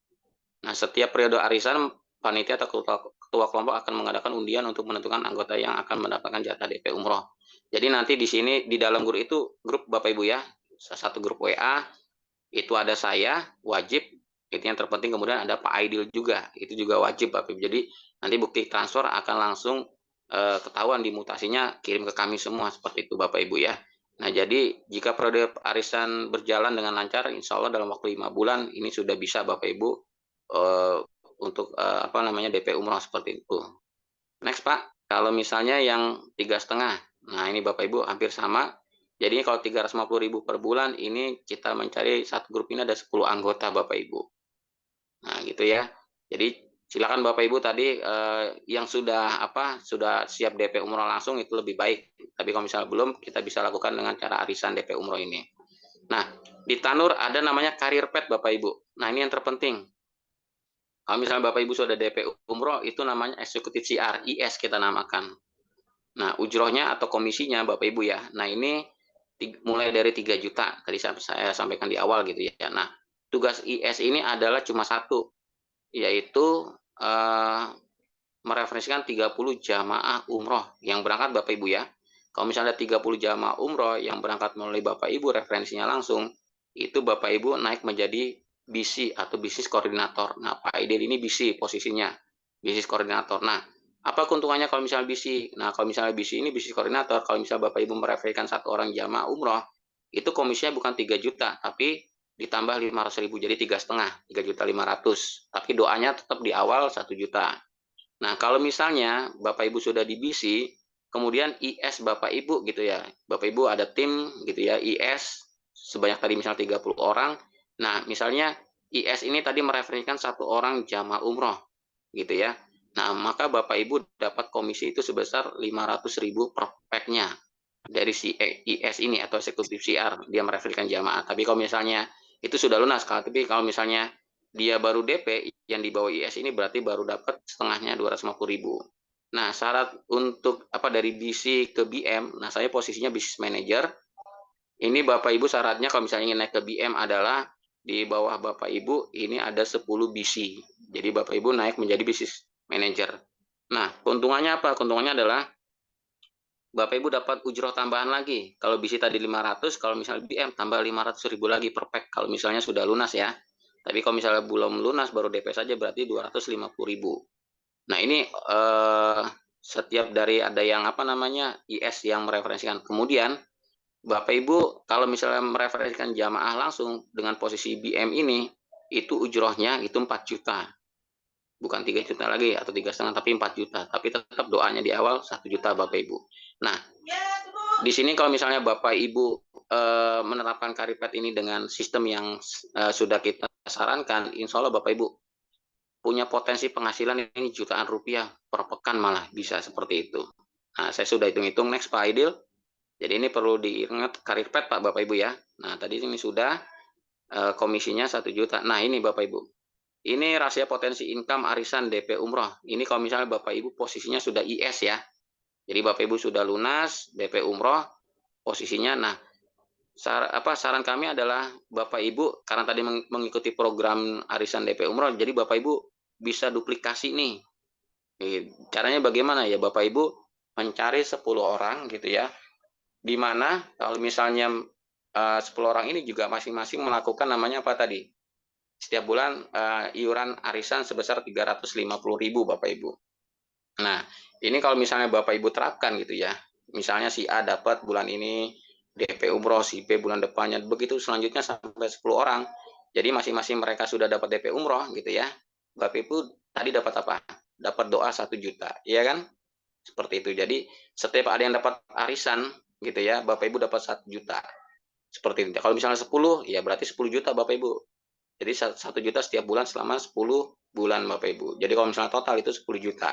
Nah, setiap periode arisan panitia atau ketua kelompok akan mengadakan undian untuk menentukan anggota yang akan mendapatkan jatah DP umroh. Jadi nanti di sini di dalam grup itu grup Bapak Ibu ya, satu grup WA itu ada saya wajib, itu yang terpenting, kemudian ada Pak Aidil juga, itu juga wajib Bapak Ibu. Jadi nanti bukti transfer akan langsung ketahuan dimutasinya kirim ke kami semua seperti itu Bapak Ibu ya. Nah jadi jika periode arisan berjalan dengan lancar, insya Allah dalam waktu 5 bulan ini sudah bisa Bapak Ibu untuk DP umroh seperti itu. Next Pak, kalau misalnya yang 3,5, nah ini Bapak Ibu hampir sama. Jadi kalau 350.000 per bulan ini kita mencari satu grup ini ada 10 anggota Bapak Ibu. Nah gitu ya. Jadi silakan Bapak Ibu tadi yang sudah siap DP umroh langsung itu lebih baik. Tapi kalau misalnya belum, kita bisa lakukan dengan cara arisan DP umroh ini. Nah di Tanur ada namanya karir pet Bapak Ibu. Nah ini yang terpenting. Kalau misalnya Bapak Ibu sudah DP umroh, itu namanya eksekutif CR, IS kita namakan. Nah, ujrohnya atau komisinya Bapak Ibu ya. Nah, ini mulai dari 3 juta, tadi saya sampaikan di awal gitu ya. Nah, tugas IS ini adalah cuma satu, yaitu mereferensikan 30 jamaah umroh yang berangkat Bapak Ibu ya. Kalau misalnya 30 jamaah umroh yang berangkat melalui Bapak Ibu referensinya langsung, itu Bapak Ibu naik menjadi BC atau bisnis koordinator. Nah, Pak Aidil ini BC posisinya, bisnis koordinator. Nah, apa keuntungannya kalau misalnya BC? Nah, kalau misalnya BC ini bisnis koordinator, kalau misalnya Bapak Ibu mereferensikan 1 orang jamaah umroh, itu komisinya bukan 3 juta, tapi ditambah 500.000, jadi 3,5, 3.500.000. Tapi doanya tetap di awal 1 juta. Nah, kalau misalnya Bapak Ibu sudah di BC, kemudian IS Bapak Ibu gitu ya. Bapak Ibu ada tim gitu ya, IS sebanyak tadi misalnya 30 orang. Nah, misalnya IS ini tadi mereferensikan 1 orang jamaah umroh gitu ya. Nah, maka Bapak Ibu dapat komisi itu sebesar 500.000 per pack-nya dari si IS ini atau eksekutif CR, dia mereferensikan jamaah. Tapi kalau misalnya itu sudah lunas, tapi kalau misalnya dia baru DP yang di bawah IS ini berarti baru dapat setengahnya 250.000. Nah, syarat untuk dari BC ke BM, nah saya posisinya business manager. Ini Bapak Ibu syaratnya kalau misalnya ingin naik ke BM adalah di bawah Bapak Ibu ini ada 10 BC. Jadi Bapak Ibu naik menjadi bisnis manager. Nah, keuntungannya apa? Keuntungannya adalah Bapak Ibu dapat ujroh tambahan lagi. Kalau BC tadi 500, kalau misalnya BM tambah 500.000 lagi per pack kalau misalnya sudah lunas ya. Tapi kalau misalnya belum lunas baru DP saja berarti 250.000. Nah, ini setiap dari ada yang apa namanya IS yang mereferensikan. Kemudian Bapak Ibu kalau misalnya mereferensikan jamaah langsung dengan posisi BM ini itu ujrohnya itu 4 juta. Bukan 3 juta lagi atau 3,5 tapi 4 juta. Tapi tetap doanya di awal 1 juta Bapak Ibu. Nah, di sini kalau misalnya Bapak Ibu menerapkan Karipet ini dengan sistem yang sudah kita sarankan, insya Allah Bapak Ibu punya potensi penghasilan ini jutaan rupiah per pekan malah bisa seperti itu. Nah, saya sudah hitung-hitung next Pak Aidil. Jadi ini perlu diingat Karipet Pak Bapak Ibu ya. Nah, tadi ini sudah komisinya 1 juta. Nah, ini Bapak Ibu. Ini rahasia potensi income arisan DP umroh. Ini kalau misalnya Bapak Ibu posisinya sudah IS ya. Jadi Bapak Ibu sudah lunas DP umroh posisinya. Nah, saran kami adalah Bapak Ibu karena tadi mengikuti program arisan DP umroh, jadi Bapak Ibu bisa duplikasi nih. Caranya bagaimana ya Bapak Ibu mencari 10 orang gitu ya. Di mana kalau misalnya 10 orang ini juga masing-masing melakukan namanya apa tadi? Setiap bulan iuran arisan sebesar 350.000 Bapak Ibu. Nah, ini kalau misalnya Bapak Ibu terapkan gitu ya. Misalnya si A dapat bulan ini DP umroh, si B bulan depannya, begitu selanjutnya sampai 10 orang. Jadi masing-masing mereka sudah dapat DP umroh gitu ya. Bapak Ibu tadi dapat apa? Dapat doa 1 juta, ya kan? Seperti itu. Jadi setiap ada yang dapat arisan gitu ya, Bapak Ibu dapat 1 juta. Seperti itu. Kalau misalnya 10, ya berarti 10 juta Bapak Ibu. Jadi 1 juta setiap bulan selama 10 bulan Bapak Ibu. Jadi kalau misalnya total itu 10 juta.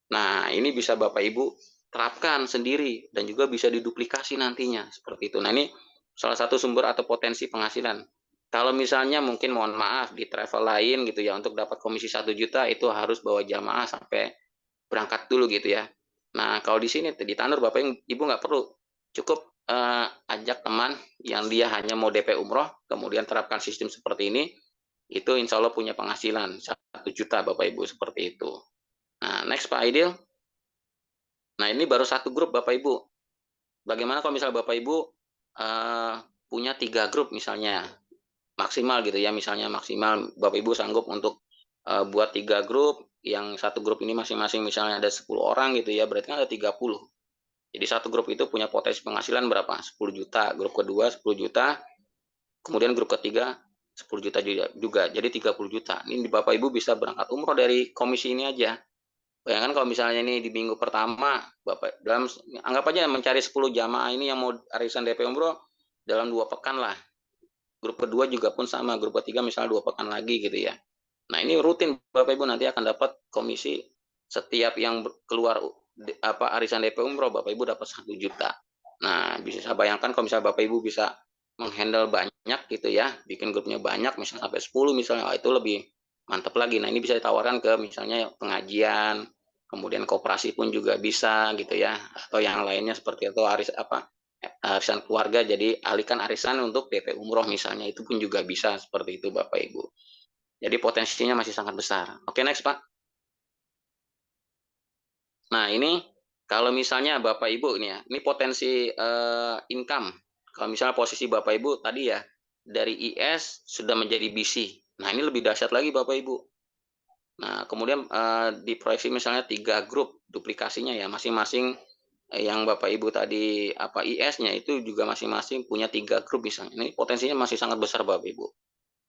Nah, ini bisa Bapak Ibu terapkan sendiri dan juga bisa diduplikasi nantinya seperti itu. Nah, ini salah satu sumber atau potensi penghasilan. Kalau misalnya mungkin mohon maaf di travel lain gitu ya untuk dapat komisi 1 juta itu harus bawa jamaah sampai berangkat dulu gitu ya. Nah, kalau di sini di Tanur Bapak Ibu nggak perlu, cukup ajak teman yang dia hanya mau DP umroh, kemudian terapkan sistem seperti ini, itu insya Allah punya penghasilan 1 juta Bapak Ibu seperti itu. Nah, next Pak Aidil. Nah, ini baru satu grup Bapak Ibu. Bagaimana kalau misalnya Bapak Ibu punya 3 grup misalnya, maksimal gitu ya, misalnya maksimal Bapak Ibu sanggup untuk buat 3 grup, yang satu grup ini masing-masing misalnya ada 10 orang gitu ya, berarti kan ada 30. Jadi satu grup itu punya potensi penghasilan berapa? 10 juta, grup kedua 10 juta, kemudian grup ketiga 10 juta juga, jadi 30 juta. Ini Bapak Ibu bisa berangkat umroh dari komisi ini aja. Bayangkan kalau misalnya ini di minggu pertama, Bapak dalam anggap aja mencari 10 jamaah ini yang mau arisan DP umroh dalam 2 pekan lah. Grup kedua juga pun sama, grup ketiga misalnya 2 pekan lagi gitu ya. Nah, ini rutin Bapak Ibu nanti akan dapat komisi setiap yang keluar arisan DP umroh Bapak Ibu dapat 1 juta. Nah, bisa saya bayangkan kalau misalnya Bapak Ibu bisa menghandle banyak gitu ya, bikin grupnya banyak misalnya sampai 10 misalnya, itu lebih mantap lagi. Nah, ini bisa ditawarkan ke misalnya pengajian, kemudian koperasi pun juga bisa gitu ya, atau yang lainnya seperti itu arisan keluarga, jadi alihkan arisan untuk DP umroh misalnya, itu pun juga bisa seperti itu Bapak Ibu. Jadi potensinya masih sangat besar. Oke, next Pak. Nah, ini kalau misalnya Bapak Ibu ini ya, ini potensi income. Kalau misalnya posisi Bapak Ibu tadi ya, dari IS sudah menjadi BC. Nah, ini lebih dahsyat lagi Bapak Ibu. Nah, kemudian diproyeksi misalnya 3 grup duplikasinya ya, masing-masing yang Bapak Ibu tadi IS-nya itu juga masing-masing punya 3 grup misalnya. Ini potensinya masih sangat besar Bapak Ibu.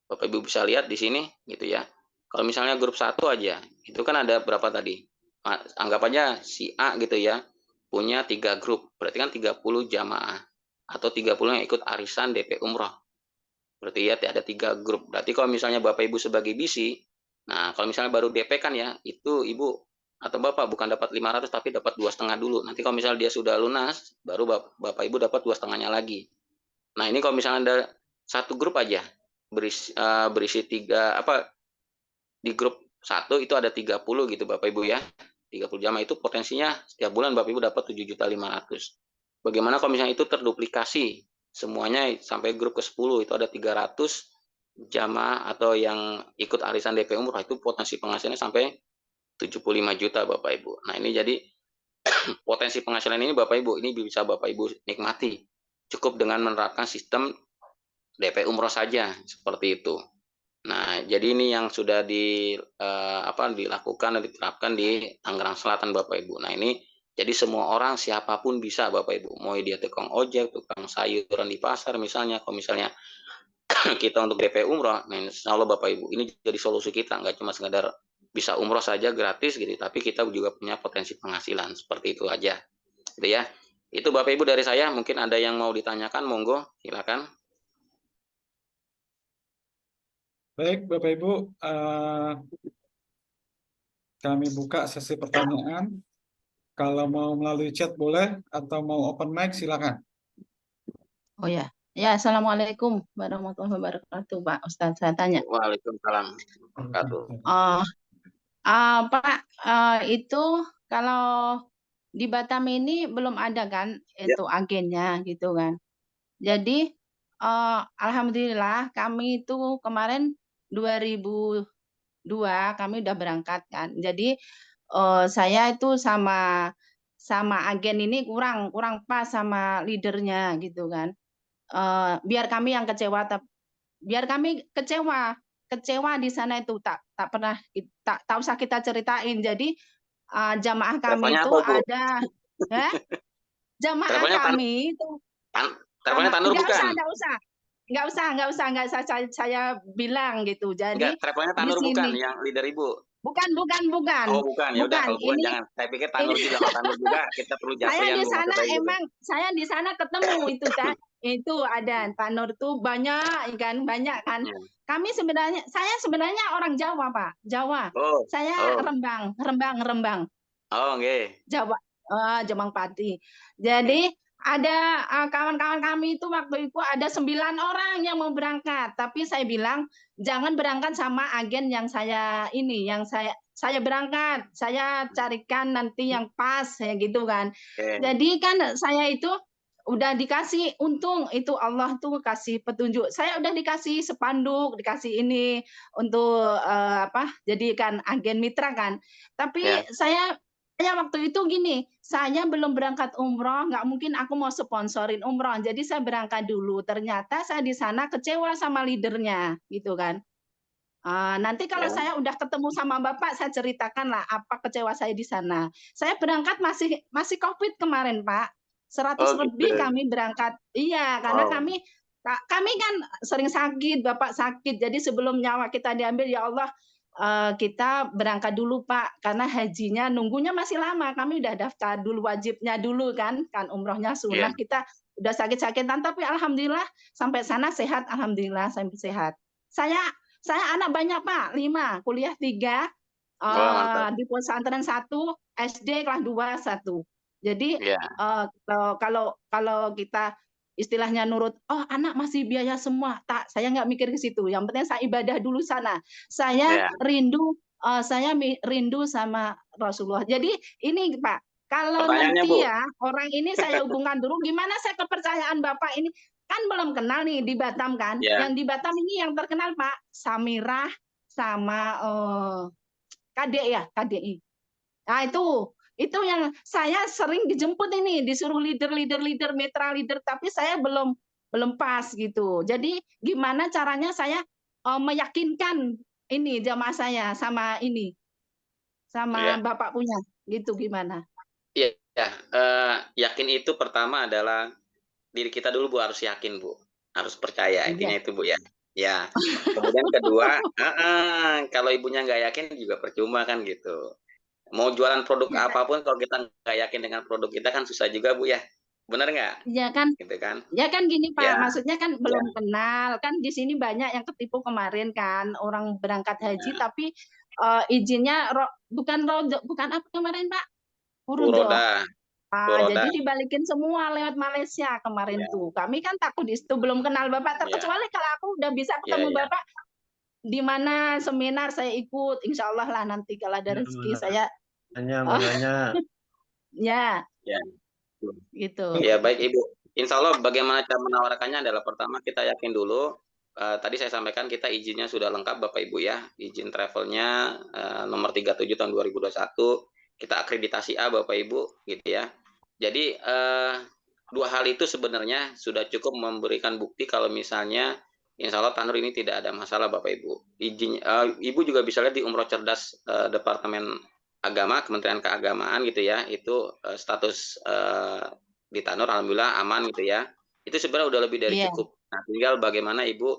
Bapak Ibu bisa lihat di sini gitu ya. Kalau misalnya grup 1 aja, itu kan ada berapa tadi? Anggap aja si A gitu ya, punya 3 grup, berarti kan 30 jamaah atau 30 yang ikut arisan DP umroh. Berarti ya ada 3 grup. Berarti kalau misalnya Bapak Ibu sebagai BC, nah kalau misalnya baru DP kan ya, itu Ibu atau Bapak bukan dapat 500 tapi dapat 2,5 dulu. Nanti kalau misalnya dia sudah lunas, baru Bapak Ibu dapat 2,5-nya lagi. Nah, ini kalau misalnya ada satu grup aja berisi 3 di grup 1 itu ada 30 gitu Bapak Ibu ya. 30 jamaah itu potensinya setiap bulan Bapak Ibu dapat 7.500.000. Bagaimana kalau misalnya itu terduplikasi semuanya sampai grup ke-10 itu ada 300 jamaah atau yang ikut arisan DP umroh itu potensi penghasilannya sampai 75 juta Bapak Ibu. Nah, ini jadi potensi penghasilan ini Bapak Ibu, ini bisa Bapak Ibu nikmati. Cukup dengan menerapkan sistem DP umroh saja, seperti itu. Nah, jadi ini yang sudah dilakukan dan diterapkan di Tangerang Selatan Bapak Ibu. Nah, ini jadi semua orang siapapun bisa Bapak Ibu. Mau dia tukang ojek, tukang sayuran di pasar misalnya, kalau misalnya kita untuk DP umroh, nah insya Allah Bapak Ibu, ini jadi solusi kita, nggak cuma sekedar bisa umroh saja gratis gitu, tapi kita juga punya potensi penghasilan, seperti itu aja, gitu ya. Itu Bapak Ibu dari saya, mungkin ada yang mau ditanyakan, monggo, silakan. Baik, Bapak Ibu, kami buka sesi pertanyaan. Kalau mau melalui chat boleh, atau mau open mic silakan. Oh ya, ya Assalamualaikum warahmatullahi wabarakatuh, Pak Ustadz. Saya tanya, Waalaikumsalam wabarakatuh. Pak, itu kalau di Batam ini belum ada kan itu agennya gitu kan. Jadi alhamdulillah kami itu kemarin 2002 kami udah berangkat kan. Jadi saya itu sama agen ini kurang pas sama leadernya gitu kan. Biar kami yang kecewa, biar kami kecewa di sana itu tak pernah tak usah kita ceritain. Jadi jamaah kami Teleponnya itu apa, Bu? ada ya, jamaah Teleponnya kami itu teleponnya Tanur bukan? nggak usah saya bilang gitu. Enggak, Jadi teleponnya di Tanur bukan, sini yang leader Ibu. bukan Oh, bukan. Ya udah, kalau bukan ini jangan. Saya pikir Tanur juga. Kalau Tanur juga, kita perlu japrian, Bu, maksud saya gitu. saya di sana ketemu itu ada Pak Nur tuh banyak kan. Hmm. Saya sebenarnya orang Jawa, Pak. Jawa. Oh, Saya oh, Rembang. oh, oke. Jawa, Jemang Pati. Jadi ada kawan-kawan kami itu waktu itu ada 9 orang yang mau berangkat, tapi saya bilang jangan berangkat sama agen yang yang saya berangkat, saya carikan nanti yang pas ya gitu kan. Oke. Jadi kan saya itu udah dikasih, untung itu Allah tuh kasih petunjuk. Saya udah dikasih spanduk, dikasih ini untuk jadikan agen mitra kan. Tapi Ya. saya waktu itu gini, saya belum berangkat umroh, nggak mungkin aku mau sponsorin umroh. Jadi saya berangkat dulu. Ternyata saya di sana kecewa sama leadernya, gitu kan. Nanti kalau Ya. saya udah ketemu sama Bapak, saya ceritakan lah apa kecewa saya di sana. Saya berangkat masih COVID kemarin, Pak. 100 Oh, lebih gitu. kami berangkat. Iya, karena Oh. kami kan sering sakit, Bapak sakit. Jadi sebelum nyawa kita diambil, ya Allah, kita berangkat dulu Pak, karena hajinya nunggunya masih lama. Kami udah daftar dulu wajibnya dulu kan umrohnya Iya. sunnah, kita udah sakit-sakitan, tapi alhamdulillah sampai sana sehat, alhamdulillah sampai sehat. Saya anak banyak Pak, 5, kuliah 3, Wah, mantap. di pesantren 1, SD kelas 2 1. Jadi Iya. kalau kita istilahnya nurut, oh anak masih biaya semua, saya nggak mikir ke situ. Yang penting saya ibadah dulu sana. Saya Iya. rindu sama Rasulullah. Jadi ini Pak, kalau Pertanyaannya, nanti Bu. ya orang ini saya hubungkan dulu, gimana saya kepercayaan Bapak ini? Kan belum kenal nih di Batam kan. Ya. Yang di Batam ini yang terkenal Pak, Samirah sama KDI. Nah itu yang saya sering dijemput ini, disuruh leader, mitra leader, tapi saya belum pas gitu. Jadi gimana caranya saya meyakinkan ini jamaah saya sama Iya. Bapak punya, gitu gimana? Iya. Yakin itu pertama adalah diri kita dulu, Bu, harus yakin, Bu. Harus percaya, Iya. intinya itu, Bu, ya. Ya. Kemudian kedua, kalau ibunya nggak yakin juga percuma kan gitu. Mau jualan produk apapun kalau kita nggak yakin dengan produk kita kan susah juga, Bu, ya. Benar nggak? Iya kan? Gitu kan? Ya kan gini Pak, Ya. maksudnya kan Ya. belum kenal, kan di sini banyak yang ketipu kemarin kan, orang berangkat haji tapi izinnya bukan apa kemarin Pak? Furodo. Furoda. Jadi dibalikin semua lewat Malaysia kemarin Ya. tuh. Kami kan takut di situ, belum kenal Bapak, terkecuali kalau aku udah bisa ketemu Ya. Bapak di mana seminar saya ikut, insya Allah lah nanti kalau ada rezeki saya. Ya, Ya. gitu. Ya, baik Ibu. Insya Allah bagaimana cara menawarkannya adalah pertama kita yakin dulu, tadi saya sampaikan kita izinnya sudah lengkap Bapak Ibu ya, izin travelnya nomor 37 tahun 2021, kita akreditasi A Bapak Ibu gitu ya. Jadi dua hal itu sebenarnya sudah cukup memberikan bukti kalau misalnya Insya Allah Tanur ini tidak ada masalah Bapak Ibu. Ibu juga bisa lihat di Umroh Cerdas Departemen Agama, Kementerian Keagamaan gitu ya, itu status di Tanur alhamdulillah aman gitu ya. Itu sebenarnya udah lebih dari Iya. cukup. Nah, tinggal bagaimana Ibu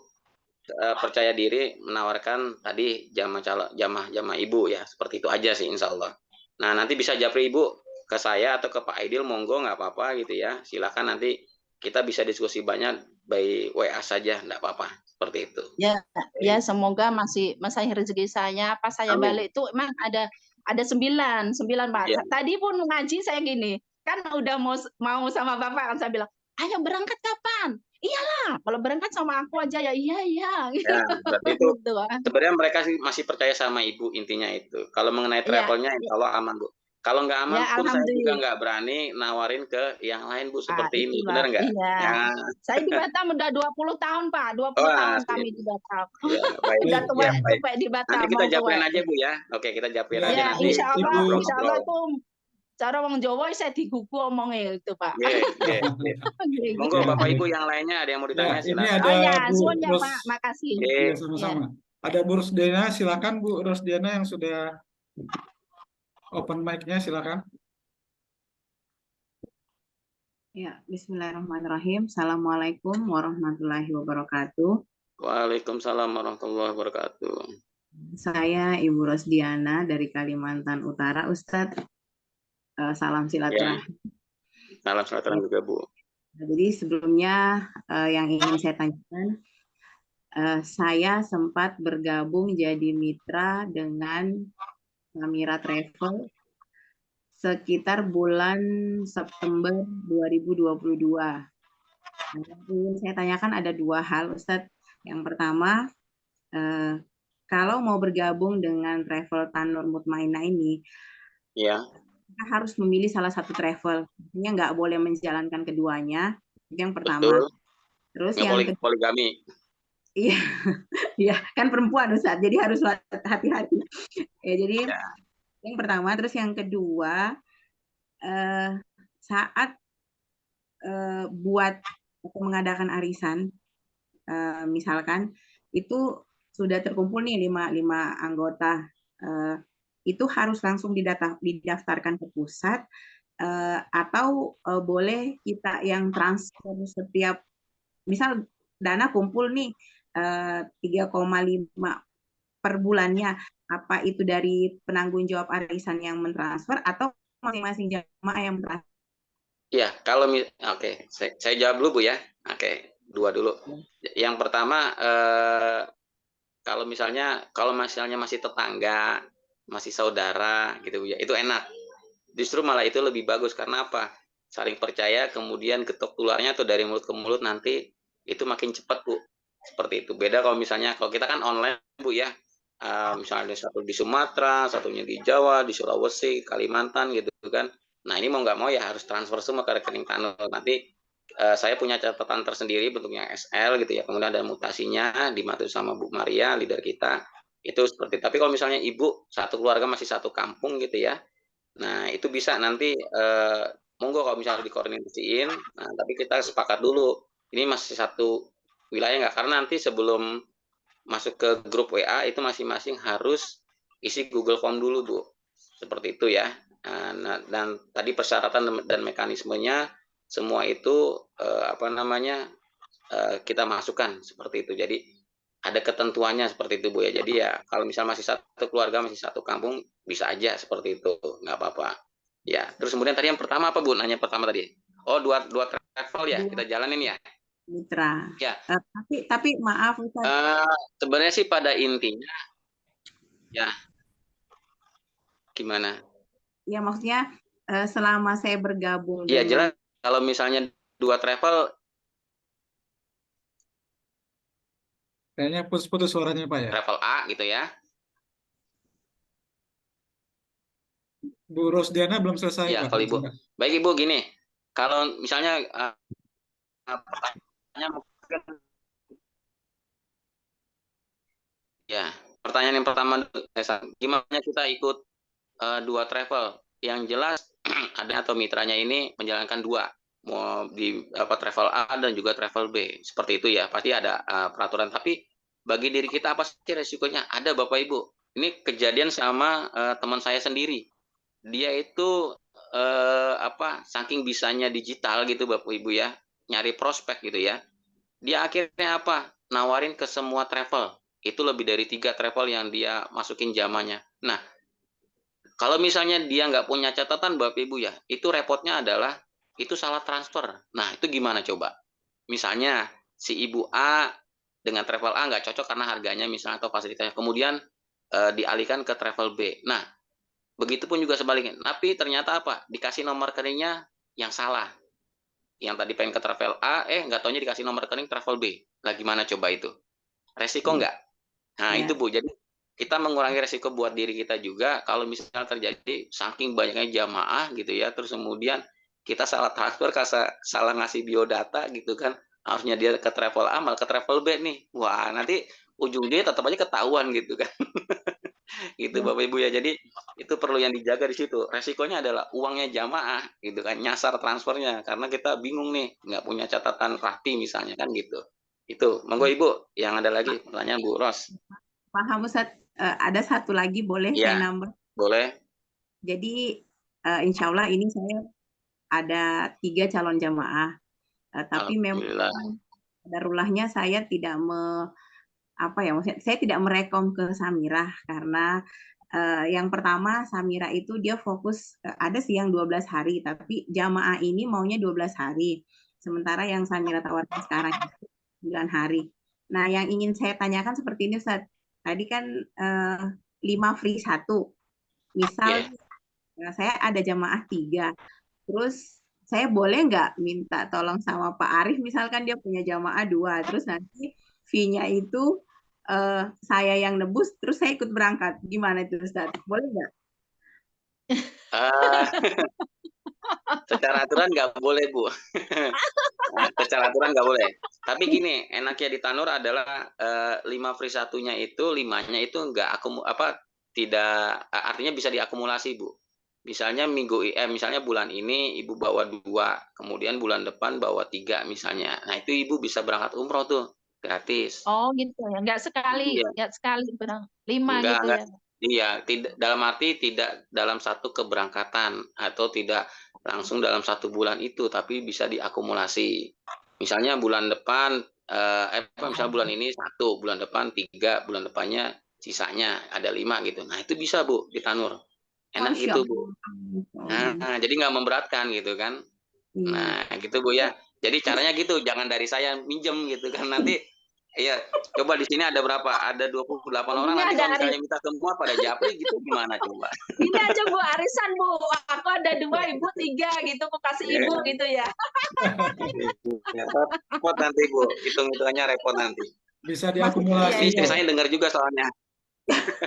percaya diri menawarkan tadi jamaah Ibu ya, seperti itu aja sih Insya Allah. Nah, nanti bisa japri Ibu ke saya atau ke Pak Aidil, monggo nggak apa-apa gitu ya. Silakan nanti kita bisa diskusi banyak by WA saja, nggak apa-apa. Seperti itu. Ya, semoga masih rezeki saya. Pas saya Amin. balik itu emang ada 9 Pak. Iya. Tadi pun ngaji saya gini, kan udah mau sama Bapak kan saya bilang, "Ayo berangkat kapan?" "Iyalah, kalau berangkat sama aku aja ya." "Iya." Ya, berarti itu Gitu kan. sebenarnya mereka sih masih percaya sama Ibu intinya itu. Kalau mengenai Iya, travelnya Insya Allah aman Bu. Kalau nggak aman ya pun saya juga alhamdulillah. nggak berani nawarin ke yang lain Bu seperti ini, Itulah. benar nggak? Iya. Ya. Saya di Batam udah 20 tahun, Pak. 20 Wah, tahun kami sip. di Batam. Ya, baik. Udah Baik, Ya, ya. baik. tua di Nanti Batam, kita mau tua. japrin aja Bu ya. Oke, kita japrin Ya, aja Ya, nanti insya Allah ngobrol-ngobrol. itu cara wong Jawa saya digugu omongnya itu, Pak. Oke. Monggo Ya, Bapak baik. Ibu yang lainnya ada yang mau Ya, ditanya ini silakan. ada Oh ya, Bu suwun ya Ros. Pak, makasih. Oke. Iya, Ya. sama-sama. Ada Bu Rosdiana, silakan Bu Rosdiana yang sudah open mic-nya, silakan. Ya, bismillahirrahmanirrahim. Assalamualaikum warahmatullahi wabarakatuh. Waalaikumsalam warahmatullahi wabarakatuh. Saya Ibu Rosdiana dari Kalimantan Utara, Ustadz. Salam silaturahmi. Salam silaturahmi juga Bu. Jadi sebelumnya yang ingin saya tanyakan, saya sempat bergabung jadi mitra dengan Samira Travel sekitar bulan September 2022. Nah, yang ingin saya tanyakan ada dua hal, Ustadz. Yang pertama, kalau mau bergabung dengan travel Tanur Mutmainah ini, Ya. kita harus memilih salah satu travel. Artinya nggak boleh menjalankan keduanya. Itu yang pertama. Betul. Terus Nggak yang boleh poligami. iya, iya kan perempuan Ustadz, jadi harus hati-hati. Ya, jadi yang pertama, terus yang kedua, saat buat atau mengadakan arisan, misalkan itu sudah terkumpul nih 5 anggota, itu harus langsung didaftarkan ke pusat, atau boleh kita yang transfer setiap, misal dana kumpul nih 3,5 per bulannya, apa itu dari penanggung jawab arisan yang mentransfer atau masing-masing jamaah yang mentransfer? Ya, kalau oke, saya jawab dulu Bu ya. Oke, dua dulu. Yang pertama, kalau misalnya masih tetangga, masih saudara gitu Bu ya, itu enak. Justru malah itu lebih bagus karena apa? Saling percaya, kemudian getok tularnya atau dari mulut ke mulut nanti itu makin cepat Bu. Seperti itu. Beda kalau misalnya kalau kita kan online Bu ya. Misalnya satu di Sumatera, satunya di Jawa, di Sulawesi, Kalimantan gitu kan. Nah ini mau nggak mau ya harus transfer semua ke rekening Tanur. Nanti saya punya catatan tersendiri bentuknya SL gitu ya. Kemudian ada mutasinya dimatur sama Bu Maria, leader kita. Itu seperti. Tapi kalau misalnya Ibu satu keluarga masih satu kampung gitu ya. Nah itu bisa nanti monggo kalau misalnya dikoordinasiin. Nah tapi kita sepakat dulu. Ini masih satu wilayah nggak? Karena nanti sebelum masuk ke grup WA itu masing-masing harus isi Google Form dulu Bu, seperti itu ya. Nah, dan tadi persyaratan dan mekanismenya semua itu kita masukkan seperti itu. Jadi ada ketentuannya seperti itu Bu ya. Jadi ya kalau misal masih satu keluarga, masih satu kampung, bisa aja seperti itu, nggak apa-apa. Ya, terus kemudian tadi yang pertama apa Bu? Nanya pertama tadi. Oh, dua travel ya, kita jalanin ya. Mitra. Ya. Tapi maaf Ustaz. Sebenarnya sih pada intinya ya gimana? Ya maksudnya selama saya bergabung Iya dengan jelas kalau misalnya dua travel Kayaknya putus-putus suaranya Pak ya. travel A gitu ya. Bu Rosdiana belum selesai Iya Pak. kalau Ibu. Baik Ibu gini. Kalau misalnya pertanyaannya mungkin pertanyaan yang pertama, gimana kita ikut 2 travel? Yang jelas ada atau mitranya ini menjalankan 2, mau di travel A dan juga travel B, seperti itu ya. Pasti ada peraturan. Tapi bagi diri kita apa sih resikonya? Ada Bapak Ibu. Ini kejadian sama teman saya sendiri. Dia itu saking bisanya digital gitu Bapak Ibu ya, nyari prospek gitu ya. Dia akhirnya nawarin ke semua travel. Itu lebih dari 3 travel yang dia masukin zamannya. Nah, kalau misalnya dia nggak punya catatan Bapak Ibu ya, itu repotnya adalah itu salah transfer. Nah, itu gimana coba? Misalnya si Ibu A dengan travel A nggak cocok karena harganya misalnya atau fasilitasnya. Kemudian dialihkan ke travel B. Nah, begitupun juga sebaliknya. Tapi ternyata dikasih nomor rekeningnya yang salah. Yang tadi pengen ke travel A, nggak taunya dikasih nomor rekening travel B. Lah gimana coba itu? Resiko nggak? Nah, Ya. itu Bu. Jadi kita mengurangi resiko buat diri kita juga kalau misalnya terjadi saking banyaknya jamaah gitu ya, terus kemudian kita salah transfer, salah ngasih biodata gitu kan, harusnya dia ke travel A malah ke travel B nih. Wah, nanti ujungnya tetap aja ketahuan gitu kan. Gitu Bapak Ibu ya. Jadi itu perlu yang dijaga di situ. Resikonya adalah uangnya jamaah gitu kan, nyasar transfernya karena kita bingung nih, nggak punya catatan rapi misalnya kan gitu. Itu, monggo Ibu, yang ada lagi pertanyaan Bu Ros. Paham Ustaz. Ada satu lagi boleh saya Iya, nambah? boleh. Jadi insya Allah ini saya ada 3 calon jamaah, tapi memang Alhamdulillah. darulahnya saya tidak maksudnya saya tidak merekom ke Samirah karena yang pertama Samirah itu dia fokus ada sih yang 12 hari, tapi jamaah ini maunya 12 hari. Sementara yang Samirah tawarkan sekarang itu 9 hari. Nah, yang ingin saya tanyakan seperti ini Ustaz. Tadi kan 5 free 1. Misal saya ada jamaah 3. Terus saya boleh nggak minta tolong sama Pak Arif, misalkan dia punya jamaah 2, terus nanti fee-nya itu saya yang nebus, terus saya ikut berangkat. Gimana itu Ustaz? Boleh nggak? Secara aturan nggak boleh Bu. Secara aturan nggak boleh. Tapi gini, enaknya di Tanur adalah 5 free 1-nya itu 5-nya itu nggak tidak artinya bisa diakumulasi Bu. Misalnya misalnya bulan ini Ibu bawa 2, kemudian bulan depan bawa 3 misalnya. Nah, itu Ibu bisa berangkat umroh tuh gratis. Oh gitu ya, nggak sekali, Iya. nggak sekali berang 5 Enggak, gitu enggak. ya. Iya, tidak dalam arti tidak dalam satu keberangkatan atau tidak langsung dalam 1 bulan itu, tapi bisa diakumulasi. Misalnya bulan depan misalnya bulan ini 1, bulan depan 3, bulan depannya sisanya ada 5 gitu. Nah, itu bisa Bu di Tanur. Enak Masya gitu Bu. Allah. Nah, jadi nggak memberatkan gitu kan. Iya. Nah, gitu Bu ya. Jadi caranya gitu, jangan dari saya minjem gitu kan. Nanti iya, coba di sini ada berapa? Ada 28 orang, Ini nanti ada kalau misalnya minta semua pada japri gitu gimana coba? Ini aja Bu arisan Bu, aku ada 2, Ibu 3 gitu, aku kasih Ibu gitu ya. Repot nanti Bu, hitung-hitungannya repot nanti. Bisa Ini diakumulasi istri kok. saya dengar juga soalnya.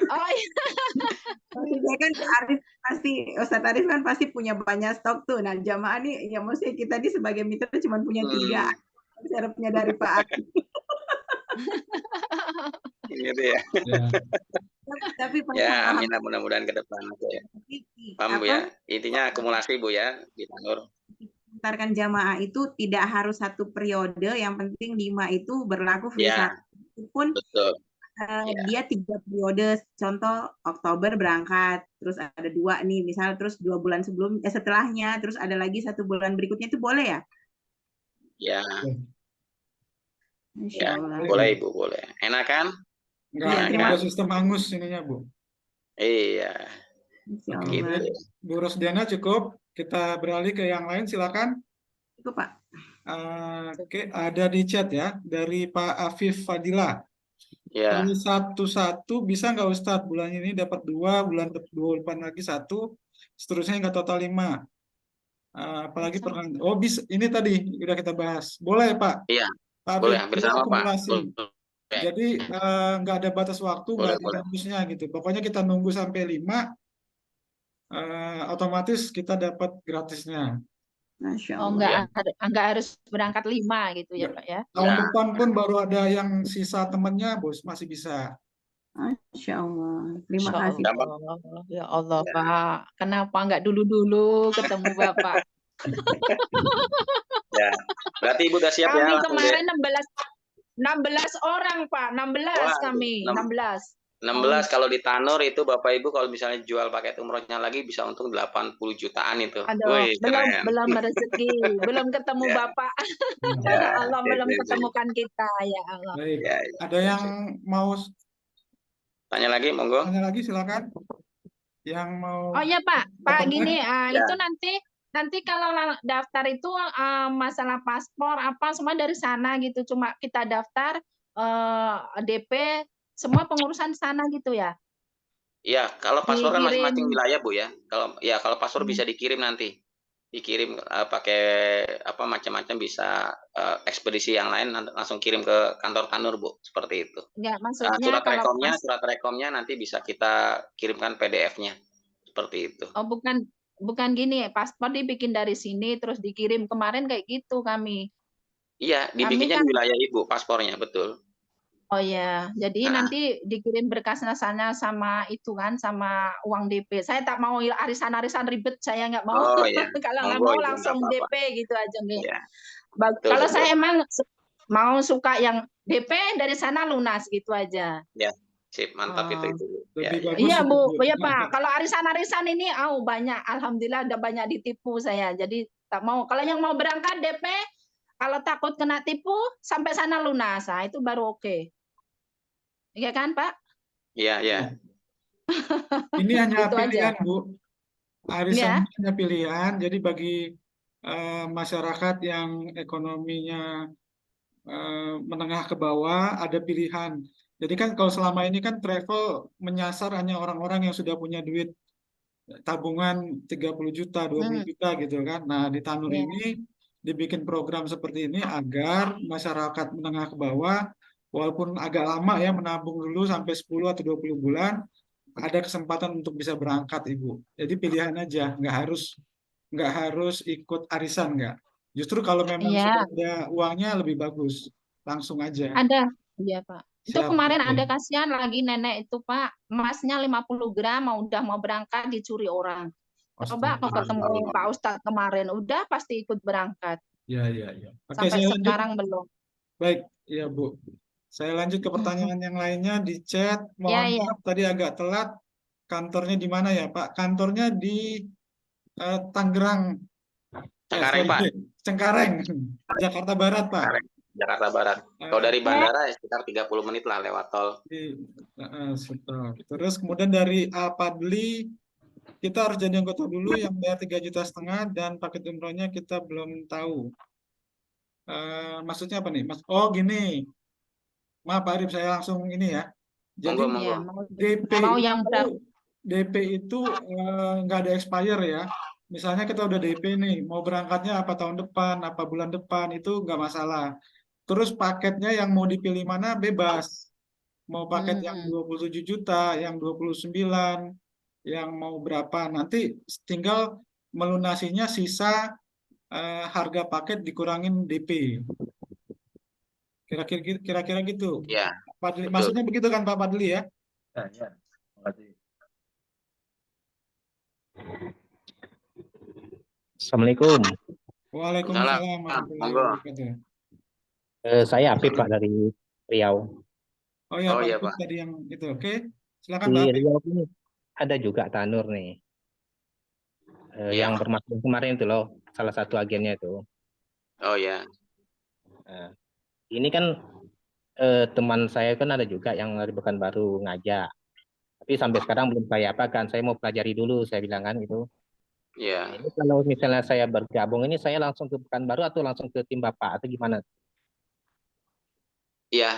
Oh iya. Maksudnya kan Arif Ustadz Arif kan pasti punya banyak stok tuh. Nah, jamaah nih, ya maksudnya kita nih sebagai mitra cuma punya 3. Syaratnya dari Pak Arif. Gitu ya. Tapi Pak Ya, amin mudah-mudahan ke depan aja ya. Paham Bu ya? Intinya akumulasi Bu ya di Tanur. Mengantarkan jamaah itu tidak harus 1 periode, yang penting 5 itu berlaku free Ya, 1. Pun betul. dia 3 periode, contoh Oktober berangkat, terus ada 2 nih, misal terus 2 bulan setelahnya, terus ada lagi 1 bulan berikutnya, itu boleh ya? Ya, Masya ya Allah. boleh Ibu, boleh. Enak kan? Nggak Iya, terima ada kasih. sistem hangus ininya Bu. Iya. Masya Oke, Gitu. Allah. Bu Rosdiana cukup. Kita beralih ke yang lain, silakan. Itu Pak. Oke, ada di chat ya dari Pak Afif Fadila. Ya. Pilih 1 bisa nggak Ustadz? Bulan ini dapat 2, bulan depan lagi 1, seterusnya nggak total 5. Apalagi perkara. Oh bisa, ini tadi udah kita bahas. Boleh Pak? Iya. Pak Boleh, Afif, hampir ini sama Pak. akumulasi. Boleh. Jadi nggak ada batas waktu, nggak ada harusnya gitu. Pokoknya kita nunggu sampai 5, otomatis kita dapat gratisnya. Masya Oh Allah. nggak harus berangkat 5 gitu ya Pak ya. Tahun depan pun baru ada yang sisa temennya, Bos, masih bisa. Masya Allah. Terima Masya kasih. Gampang. Allah, ya Allah Ya. Pak, kenapa nggak dulu-dulu ketemu Bapak? Ya. Berarti Ibu udah siap ya Kami langsung deh. kemarin 16 orang Pak, 16 Wah, kami, 16. 16 kalau di Tanur itu Bapak Ibu kalau misalnya jual paket umrohnya lagi bisa untung 80 jutaan itu. Aduh, Wih, belum keren. rezeki, belum ketemu Ya, Bapak. ya, Allah belum sip. ketemukan kita, ya Allah. Baik. Ya, Ada yang mau tanya lagi, monggo. tanya lagi silakan. Yang mau Oh ya Pak, gini, Ya. itu nanti kalau daftar itu masalah paspor apa semua dari sana gitu, cuma kita daftar DP semua pengurusan sana gitu ya, Iya, kalau paspor kan masing-masing dikirim. wilayah, Bu, ya. Kalau paspor bisa dikirim nanti. Dikirim pakai apa macam-macam bisa ekspedisi yang lain langsung kirim ke kantor Tanur, Bu, seperti itu. Enggak, maksudnya kalau Surat rekomnya nanti bisa kita kirimkan PDF-nya. Seperti itu. oh bukan gini, paspor dibikin dari sini terus dikirim kemarin kayak gitu kami. Iya, Kami dibikinnya kan di wilayah Ibu paspornya, betul. oh ya, jadi Nah, nanti dikirim berkasnya sana sama itu kan, sama uang DP. Saya tak mau arisan-arisan ribet, saya nggak mau. oh ya, Kalau nggak monggo mau Ibu, nggak langsung apa-apa. DP gitu aja nih. Ya, betul, Kalau betul. saya emang mau suka yang DP dari sana lunas gitu aja. Ya, sip, mantap itu. Ya, lebih ya. bagus Iya itu, Bu, Bu. ya Pak. Kalau arisan-arisan ini, banyak. Alhamdulillah udah banyak ditipu saya. Jadi tak mau. Kalau yang mau berangkat DP, kalau takut kena tipu, sampai sana lunas. Nah, itu baru oke. Iya kan Pak? Iya, ya. Ini hanya Itu aja. pilihan, Bu. Arisan Ya. hanya pilihan. Jadi bagi masyarakat yang ekonominya menengah ke bawah ada pilihan. Jadi kan kalau selama ini kan travel menyasar hanya orang-orang yang sudah punya duit tabungan 30 juta, 20 juta gitu kan. Nah, di Tanur Ya. ini dibikin program seperti ini agar masyarakat menengah ke bawah walaupun agak lama ya menabung dulu sampai 10 atau 20 bulan ada kesempatan untuk bisa berangkat, Ibu. Jadi pilihan aja, nggak harus ikut arisan, nggak. Justru kalau memang Iya, sudah ada uangnya lebih bagus, langsung aja. ada. Iya, Pak. Itu Siap. kemarin ada Oke. kasihan lagi nenek itu, Pak. Emasnya 50 gram, udah mau berangkat dicuri orang. Coba kalau ketemu Pak Ustadz kemarin, udah pasti ikut berangkat. Ya. Oke, Sampai saya lanjut. sekarang belum. Baik, ya Bu. Saya lanjut ke pertanyaan yang lainnya di chat. Mohon Ya. maaf tadi agak telat. Kantornya di mana ya, Pak? Kantornya di Tangerang. Cengkareng, Pak. Cengkareng, Jakarta Barat, Pak. Cengkareng, Jakarta Barat. Kalau dari bandara sekitar 30 menit lah lewat tol. Terus kemudian dari Alpadli, kita harus jadi anggota dulu yang bayar 3,5 juta dan paket umrohnya kita belum tahu. Maksudnya apa nih, Mas? Oh, gini. Maaf, Pak Arif, saya langsung ini ya. Jadi Monggo. Iya, DP itu nggak ada expire ya. Misalnya kita udah DP nih, mau berangkatnya apa tahun depan, apa bulan depan, itu nggak masalah. Terus paketnya yang mau dipilih mana bebas. Mau paket yang 27 juta, yang 29, yang mau berapa. Nanti tinggal melunasinya sisa harga paket dikurangin DP. Kira-kira gitu. Ya, Maksudnya begitu kan Pak Padli ya? Ya. Assalamualaikum. Waalaikumsalam warahmatullahi wabarakatuh. Saya Apip Pak dari Riau. Oh ya, Oh, Pak, iya, Apip Pak. tadi yang itu. Oke, silakan Di Pak Apip. Riau ini ada juga Tanur nih. Yang bermasalah kemarin itu loh, salah satu agennya itu. Oh ya. Ini kan teman saya kan ada juga yang dari Pekanbaru ngajak. Tapi sampai sekarang belum saya apakan. Saya mau pelajari dulu, saya bilang kan itu. Iya. Ini kalau misalnya saya bergabung ini saya langsung ke Pekanbaru atau langsung ke tim Bapak atau gimana? Iya,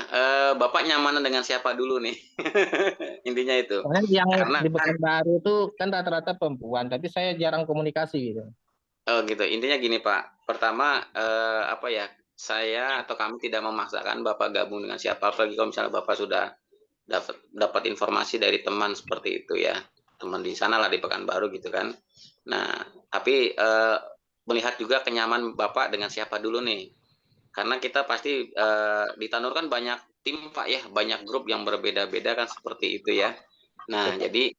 Bapak nyaman dengan siapa dulu nih? Intinya itu. Karena yang di Pekanbaru itu kan rata-rata perempuan, tapi saya jarang komunikasi gitu. Oh gitu. Intinya gini Pak. Pertama saya atau kami tidak memaksakan Bapak gabung dengan siapa. Apalagi kalau misalnya Bapak sudah dapat informasi dari teman seperti itu ya. Teman di sana lah di Pekanbaru gitu kan. Nah, tapi melihat juga kenyaman Bapak dengan siapa dulu nih. Karena kita pasti di Tanur kan banyak tim Pak ya, banyak grup yang berbeda-beda kan seperti itu ya. Nah, jadi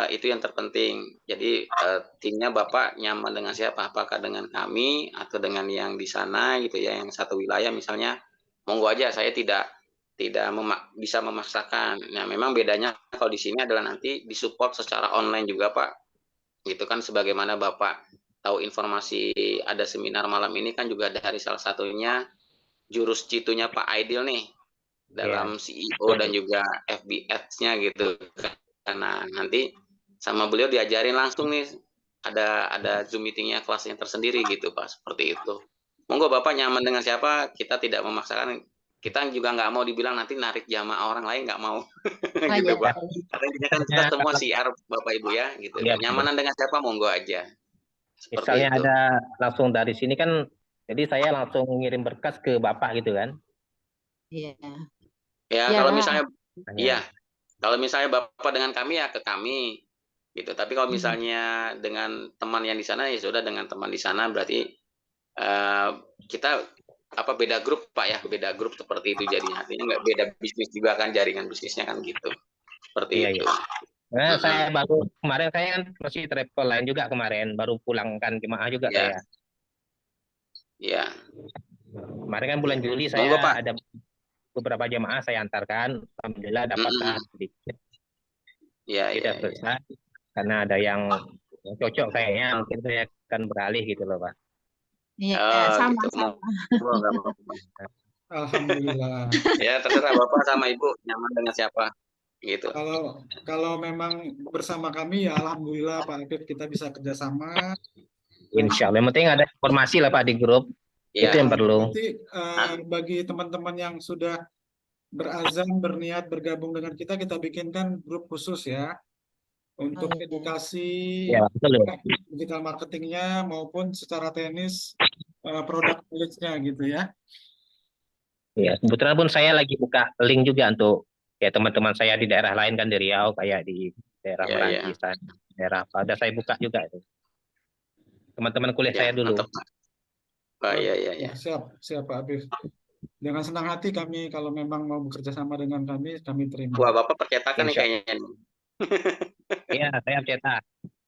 itu yang terpenting. Jadi timnya Bapak nyaman dengan siapa? Apakah dengan kami atau dengan yang di sana gitu ya, yang satu wilayah misalnya. Monggo aja, saya tidak bisa memaksakan. Nah, memang bedanya kalau di sini adalah nanti disupport secara online juga Pak. Gitu kan, sebagaimana Bapak tahu informasi ada seminar malam ini kan juga dari salah satunya jurus citunya Pak Aidil nih dalam CEO dan juga FB Ads-nya gitu. Karena nanti sama beliau diajarin langsung nih, ada Zoom meeting-nya kelasnya tersendiri gitu Pak, seperti itu. Monggo Bapak nyaman dengan siapa, kita tidak memaksakan. Kita juga nggak mau dibilang nanti narik jamaah orang lain, nggak mau. Gitu ya. Pak. Karena kan kita semua siar Bapak Ibu ya, gitu. Iya, Nyamanan dengan siapa monggo aja. Seperti misalnya itu. ada langsung dari sini kan, jadi saya langsung ngirim berkas ke Bapak gitu kan. Iya. Ya, Iyalah. kalau misalnya Hanya. iya, kalau misalnya Bapak dengan kami ya ke kami gitu. Tapi kalau Hmm. misalnya dengan teman yang di sana ya sudah dengan teman di sana, berarti kita beda grup Pak ya, beda grup seperti itu jadinya. Artinya nggak beda bisnis juga kan, jaringan bisnisnya kan gitu. Seperti Iya, itu. iya. Nah, saya baru kemarin saya kan masih travel lain juga kemarin, baru pulangkan jemaah juga Ya. saya. Iya. Kemarin kan bulan Juli saya Monggo Pak. ada beberapa jemaah saya antarkan, alhamdulillah dapatlah sedikit. Iya, Tidak iya. selesai karena ada yang cocok kayaknya, mungkin saya akan beralih gitu loh Pak. Iya, Oh, sama gitu. sama. Monggo, nggak apa-apa. Alhamdulillah. Ya, terserah Bapak sama Ibu nyaman dengan siapa gitu. Kalau memang bersama kami ya alhamdulillah Pak Afif, kita bisa kerjasama. Insya Allah, yang penting ada informasi lah Pak di grup. Iya. Itu yang perlu. Nanti bagi teman-teman yang sudah berazam, berniat bergabung dengan kita bikinkan grup khusus ya untuk iya. edukasi Ya, betul. digital marketingnya maupun secara teknis produk knowledge-nya gitu ya. Ya, kebetulan pun saya lagi buka link juga untuk ya teman-teman saya di daerah lain kan, di Riau, kayak di daerah Iya, iya. Meranti, daerah apa, ada saya buka juga itu. Teman-teman kuliah Ya, saya dulu. mantap Pak. Oh, iya, iya, iya. Siap Pak Afif. Dengan senang hati kami kalau memang mau bekerja sama dengan kami terima. Wah, Bapak percetakan nih Insya kayaknya nih. Iya, saya cetak.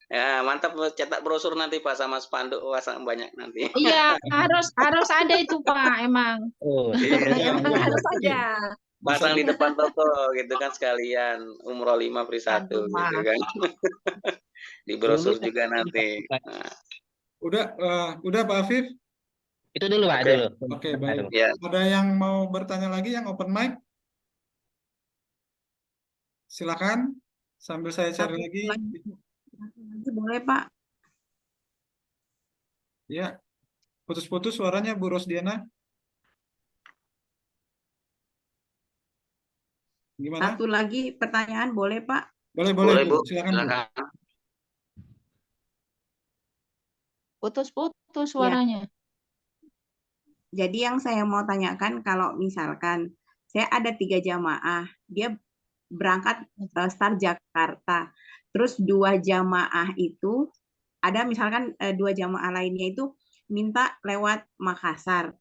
Ya, mantap cetak brosur nanti Pak sama spanduk banyak nanti. Iya, harus ada itu Pak, emang. Oh, Iya. Emang harus ada. Pasang di depan toko gitu kan, sekalian umroh 5 free 1 Aduh, gitu Mas. kan. Di brosur Dulu juga nanti. Nah, Udah Pak Afif? itu dulu Pak, Oke. dulu. Oke, baik. Ya. Ada yang mau bertanya lagi yang open mic? Silakan sambil saya cari lagi. Boleh Pak. Ya, putus-putus suaranya Bu Rosdiana. Gimana? Satu lagi pertanyaan boleh Pak? Boleh Bu. Bu. Silakan Bu. Putus-putus suaranya. Jadi yang saya mau tanyakan, kalau misalkan saya ada 3 jamaah, dia berangkat start Jakarta, terus 2 jamaah itu ada misalkan 2 jamaah lainnya itu minta lewat Makassar.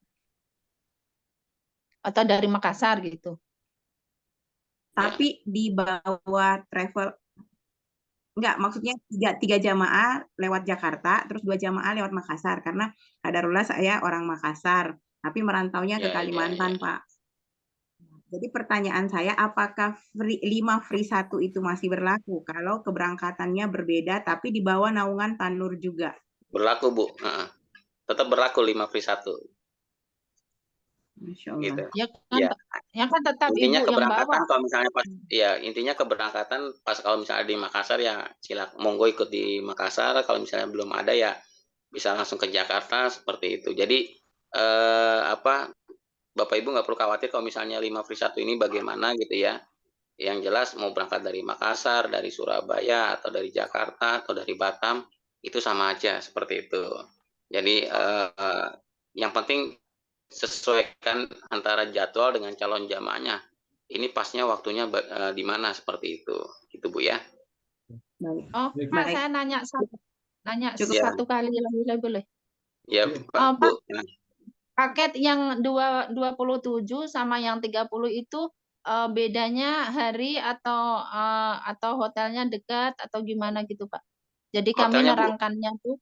Atau dari Makassar gitu. Tapi dibawa travel, enggak, maksudnya 3 jamaah lewat Jakarta, terus 2 jamaah lewat Makassar, karena kadarullah saya orang Makassar, tapi merantaunya ke Kalimantan, Pak. Jadi pertanyaan saya, apakah 5 free 1 itu masih berlaku kalau keberangkatannya berbeda tapi di bawah naungan Tanur juga? Berlaku Bu. Tetap berlaku 5 free 1. Masya Allah. Gitu. Ya kan tetap intinya Ibu yang bawa. keberangkatan kalau misalnya pas intinya keberangkatan pas kalau misalnya di Makassar ya silakan monggo ikut di Makassar, kalau misalnya belum ada ya bisa langsung ke Jakarta seperti itu. Jadi Bapak Ibu nggak perlu khawatir kalau misalnya 5 free 1 ini bagaimana gitu ya. Yang jelas mau berangkat dari Makassar, dari Surabaya atau dari Jakarta atau dari Batam itu sama aja seperti itu. Jadi yang penting sesuaikan antara jadwal dengan calon jamaahnya. Ini pasnya waktunya di mana seperti itu. Gitu Bu ya. Oh, Pak, saya nanya satu Cukup. kali lagi boleh? Ya, Pak, Bu. paket yang 27 sama yang 30 itu bedanya hari atau hotelnya dekat atau gimana gitu, Pak? Jadi kami Hotelnya, Bu. nerangkannya tuh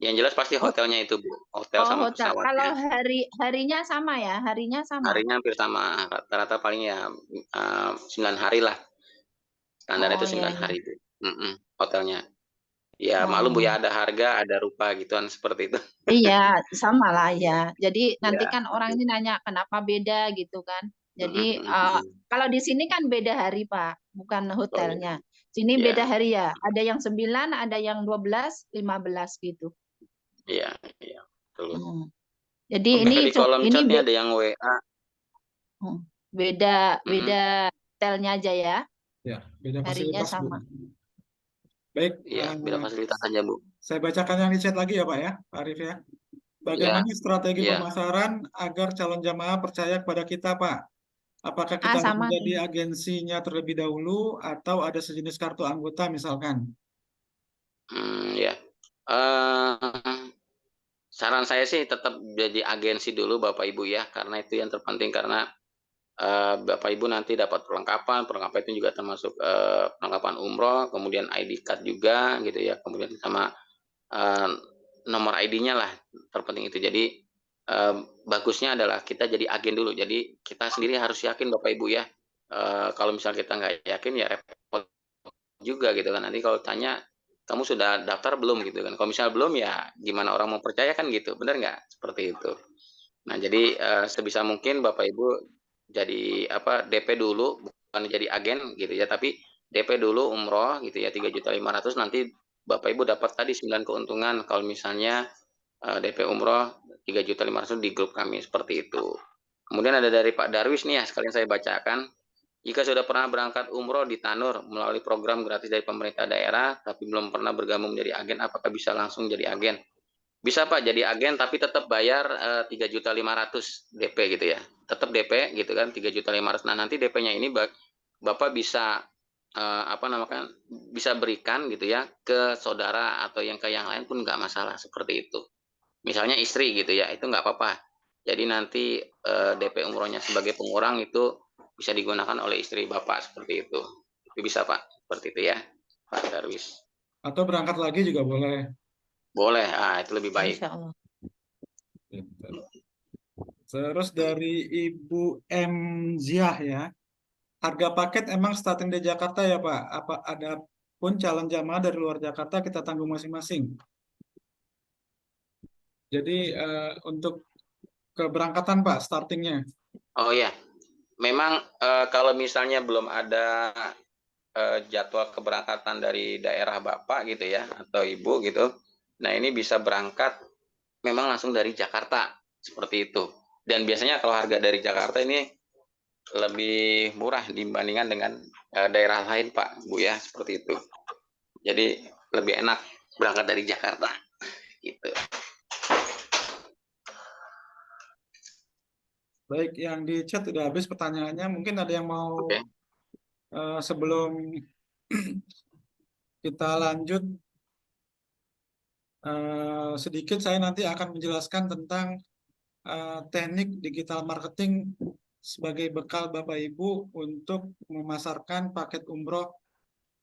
Yang jelas pasti hot hotelnya itu, Bu. Hotel sama hotel. Kalau pesawatnya. harinya sama ya, harinya sama. Harinya hampir sama, rata-rata paling ya 9 hari lah. Standar Oh itu ya 9 ya. hari, Bu. Hotelnya. Ya maklum Bu Oh. ya, ada harga, ada rupa gituan seperti itu. Iya, sama lah ya. Jadi nanti Ya, kan orang seperti ini itu. nanya kenapa beda gitu kan. Jadi kalau di sini kan beda hari, Pak, bukan Oh ya, hotelnya. Sini beda ya, hari ya. Ada yang 9, ada yang 12, 15 gitu. iya, iya, betul. Hmm. Jadi Oke, di kolom ini chatnya ada yang WA. beda hotelnya aja ya. Ya, beda Harinya fasilitas, Bu. sama. Baik, Iya, beda fasilitas aja, Bu. saya bacakan yang di chat lagi ya, Pak ya, Pak Arif ya. Bagaimana strategi Iya. pemasaran agar calon jamaah percaya kepada kita, Pak? Apakah kita harus Sama menjadi nih. agensinya terlebih dahulu atau ada sejenis kartu anggota misalkan? Ya. Saran saya sih tetap jadi agensi dulu Bapak Ibu ya, karena itu yang terpenting karena Bapak Ibu nanti dapat perlengkapan itu juga termasuk perlengkapan umroh, kemudian ID card juga gitu ya, kemudian sama nomor ID-nya lah terpenting itu. Jadi bagusnya adalah kita jadi agen dulu. Jadi kita sendiri harus yakin Bapak Ibu ya. Kalau misalnya kita nggak yakin ya repot juga gitu kan. Nanti kalau tanya kamu sudah daftar belum gitu kan. Kalau misalnya belum ya gimana orang mau percaya kan gitu. Benar nggak? Seperti itu. Nah, jadi sebisa mungkin Bapak Ibu jadi DP dulu, bukan jadi agen gitu ya, tapi DP dulu umroh gitu ya 3.500.000, nanti Bapak Ibu dapat tadi 9 keuntungan kalau misalnya DP umroh 3.500.000 di grup kami seperti itu. Kemudian ada dari Pak Darwis nih ya, sekalian saya bacakan. Jika sudah pernah berangkat umroh di Tanur melalui program gratis dari pemerintah daerah, tapi belum pernah bergabung menjadi agen, apakah bisa langsung jadi agen? Bisa Pak jadi agen tapi tetap bayar 3.500.000 DP gitu ya. Tetap DP gitu kan 3.500.000. Nah, nanti DP-nya ini Bapak bisa bisa berikan gitu ya ke saudara atau yang ke yang lain pun nggak masalah seperti itu. Misalnya istri gitu ya, itu nggak apa-apa. Jadi nanti DP umrohnya sebagai pengurang itu bisa digunakan oleh istri Bapak seperti itu. Itu bisa Pak, seperti itu ya Pak Darwis. Atau berangkat lagi juga boleh. Boleh, itu lebih baik. Insya Allah. Terus dari Ibu M. Ziah ya, harga paket emang starting di Jakarta ya Pak? Apa ada pun calon jamaah dari luar Jakarta kita tanggung masing-masing? Jadi untuk keberangkatan Pak, startingnya. Oh ya, memang kalau misalnya belum ada jadwal keberangkatan dari daerah Bapak gitu ya, atau Ibu gitu, nah ini bisa berangkat memang langsung dari Jakarta, seperti itu. Dan biasanya kalau harga dari Jakarta ini lebih murah dibandingkan dengan daerah lain Pak, Bu ya, seperti itu. Jadi lebih enak berangkat dari Jakarta, gitu. Baik, yang di chat udah habis pertanyaannya. Mungkin ada yang mau sebelum kita lanjut sedikit, saya nanti akan menjelaskan tentang teknik digital marketing sebagai bekal Bapak Ibu untuk memasarkan paket umroh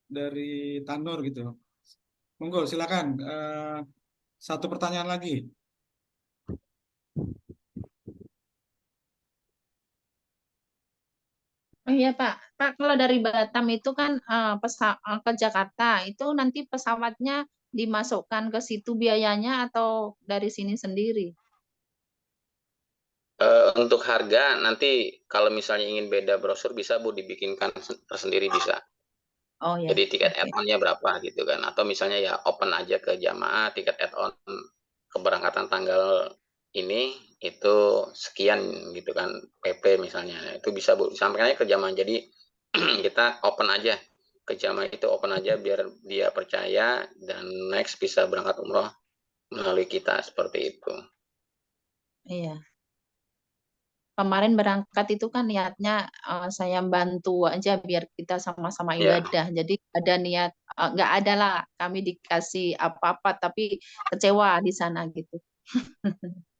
dari Tanur gitu. Monggo, silakan. Satu pertanyaan lagi. Oh iya Pak, kalau dari Batam itu kan ke Jakarta itu nanti pesawatnya dimasukkan ke situ biayanya atau dari sini sendiri? Untuk harga nanti kalau misalnya ingin beda brosur bisa Bu dibikinkan tersendiri bisa. Oh ya, Jadi tiket oke. add-on-nya berapa gitu kan. Atau misalnya ya open aja ke jamaah tiket add-on keberangkatan tanggal ini itu sekian gitu kan PP misalnya. Itu bisa Bu sampaikannya ke jamaah. Jadi kita open aja ke jamaah itu open aja biar dia percaya dan next bisa berangkat umroh melalui kita seperti itu. Iya. Kemarin berangkat itu kan niatnya saya bantu aja biar kita sama-sama Ya, ibadah. Jadi ada niat nggak ada lah kami dikasih apa-apa tapi kecewa di sana gitu.